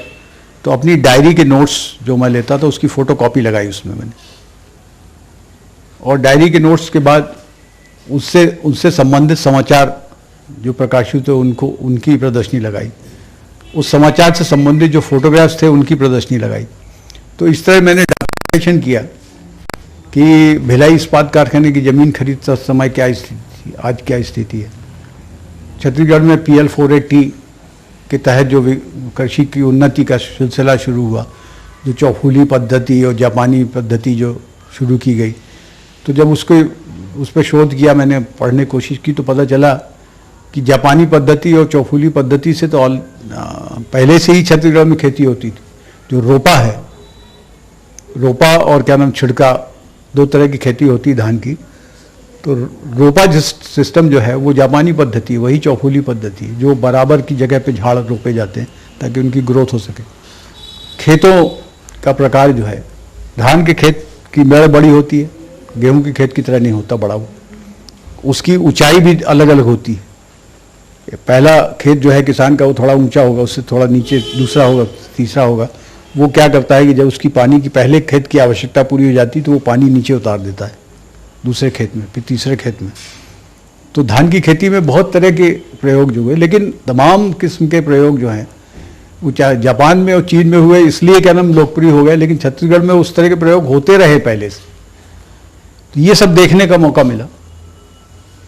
B: तो अपनी डायरी के नोट्स जो मैं लेता था उसकी फ़ोटोकॉपी लगाई उसमें मैंने, और डायरी के नोट्स के बाद उससे संबंधित समाचार जो प्रकाशित हुए उनको उनकी प्रदर्शनी लगाई, उस समाचार से संबंधित जो फोटोग्राफ्स थे उनकी प्रदर्शनी लगाई। तो इस तरह मैंने डॉक्यूमेंटेशन किया कि भिलाई इस्पात कारखाने की ज़मीन खरीद समय क्या स्थिति थी, आज क्या स्थिति है। छत्तीसगढ़ में PL 480 के तहत जो कृषि की उन्नति का सिलसिला शुरू हुआ, जो चौफूली पद्धति और जापानी पद्धति जो शुरू की गई, तो जब उस पर शोध किया, मैंने पढ़ने की कोशिश की, तो पता चला कि जापानी पद्धति और चौफूली पद्धति से तो पहले से ही छत्तीसगढ़ में खेती होती थी। जो रोपा है, रोपा और क्या नाम छिड़का, 2 तरह की खेती होती है धान की। तो रोपा जिस सिस्टम जो है वो जापानी पद्धति, वही चौफूली पद्धति है, जो बराबर की जगह पे झाड़ रोपे जाते हैं ताकि उनकी ग्रोथ हो सके। खेतों का प्रकार जो है, धान के खेत की मेड़ बड़ी होती है, गेहूं के खेत की तरह नहीं होता बड़ा वो, उसकी ऊंचाई भी अलग अलग होती है। पहला खेत जो है किसान का वो थोड़ा ऊंचा होगा, उससे थोड़ा नीचे दूसरा होगा, तीसरा होगा। वो क्या करता है कि जब उसकी पानी की पहले खेत की आवश्यकता पूरी हो जाती है तो वो पानी नीचे उतार देता है दूसरे खेत में, फिर तीसरे खेत में। तो धान की खेती में बहुत तरह के प्रयोग जो हुए, लेकिन तमाम किस्म के प्रयोग जो हैं वो चाहे जापान में और चीन में हुए, इसलिए क्या नाम लोकप्रिय हो गए, लेकिन छत्तीसगढ़ में उस तरह के प्रयोग होते रहे पहले से। तो ये सब देखने का मौका मिला।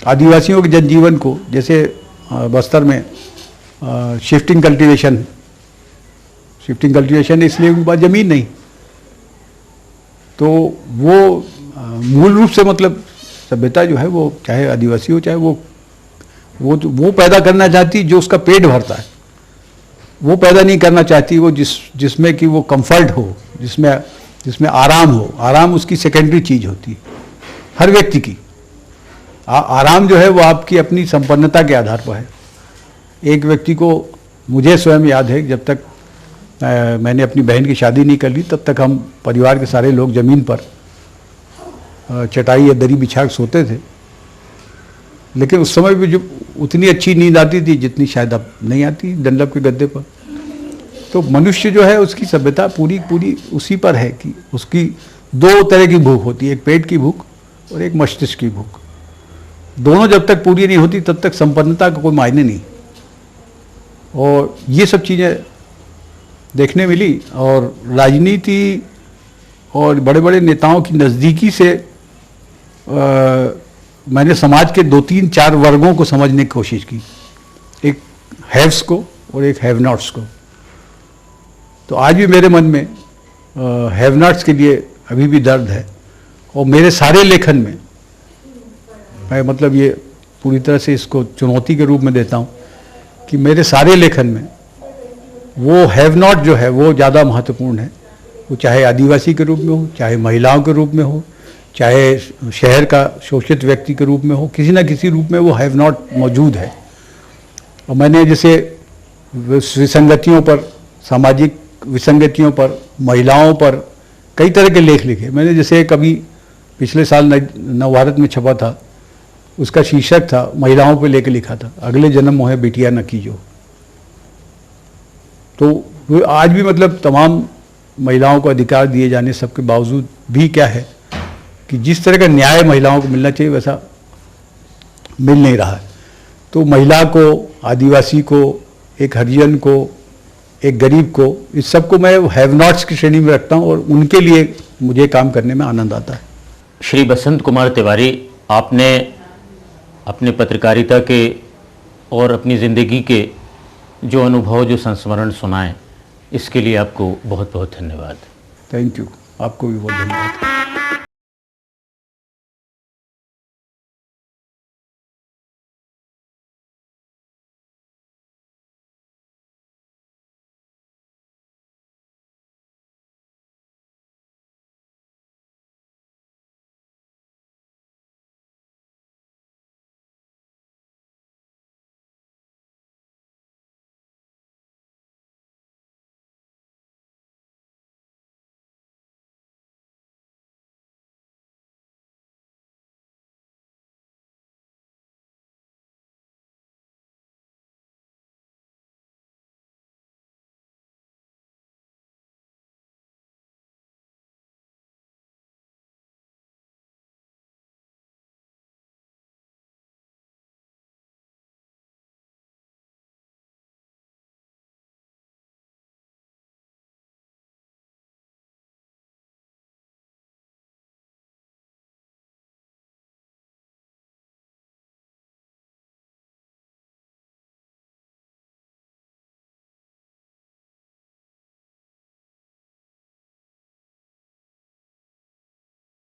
B: आदिवासियों के जनजीवन को, जैसे बस्तर में शिफ्टिंग कल्टीवेशन इसलिए उनके पास ज़मीन नहीं, तो वो मूल रूप से मतलब सभ्यता जो है वो चाहे आदिवासी हो चाहे वो पैदा करना चाहती जो उसका पेट भरता है, वो पैदा नहीं करना चाहती वो जिसमें कि वो कंफर्ट हो, जिसमें आराम हो। आराम उसकी सेकेंडरी चीज होती है हर व्यक्ति की। आराम जो है वो आपकी अपनी संपन्नता के आधार पर है। एक व्यक्ति को, मुझे स्वयं याद है जब तक मैंने अपनी बहन की शादी नहीं कर ली तब तक हम परिवार के सारे लोग ज़मीन पर चटाई या दरी बिछा के सोते थे, लेकिन उस समय भी जो उतनी अच्छी नींद आती थी जितनी शायद अब नहीं आती डंडप के गद्दे पर। तो मनुष्य जो है उसकी सभ्यता पूरी उसी पर है कि उसकी 2 तरह की भूख होती है, एक पेट की भूख और एक मस्तिष्क की भूख। दोनों जब तक पूरी नहीं होती तब तक संपन्नता का कोई मायने नहीं। और ये सब चीज़ें देखने मिली, और राजनीति और बड़े बड़े नेताओं की नज़दीकी से मैंने समाज के 2-3-4 वर्गों को समझने की कोशिश की, एक हैव्स को और एक हैव नॉट्स को। तो आज भी मेरे मन में हैव नॉट्स के लिए अभी भी दर्द है, और मेरे सारे लेखन में मैं मतलब ये पूरी तरह से इसको चुनौती के रूप में देता हूँ कि मेरे सारे लेखन में वो हैव नॉट जो है वो ज़्यादा महत्वपूर्ण है। वो चाहे आदिवासी के रूप में हो, चाहे महिलाओं के रूप में हो, चाहे शहर का शोषित व्यक्ति के रूप में हो, किसी ना किसी रूप में वो हैव नॉट मौजूद है। और मैंने जैसे विसंगतियों पर, सामाजिक विसंगतियों पर, महिलाओं पर कई तरह के लेख लिखे। मैंने जैसे कभी पिछले साल नवभारत में छपा था, उसका शीर्षक था महिलाओं पे लेके लिखा था, अगले जन्म मोहे बिटिया न कीजो। तो आज भी मतलब तमाम महिलाओं को अधिकार दिए जाने सबके बावजूद भी क्या है कि जिस तरह का न्याय महिलाओं को मिलना चाहिए वैसा मिल नहीं रहा है। तो महिला को, आदिवासी को, एक हरिजन को, एक गरीब को, इस सबको मैं हैव नॉट्स की श्रेणी में रखता हूँ और उनके लिए मुझे काम करने में आनंद आता है।
A: श्री बसंत कुमार तिवारी, आपने अपने पत्रकारिता के और अपनी ज़िंदगी के जो अनुभव, जो संस्मरण सुनाए, इसके लिए आपको बहुत बहुत धन्यवाद।
B: Thank you. आपको भी बहुत धन्यवाद।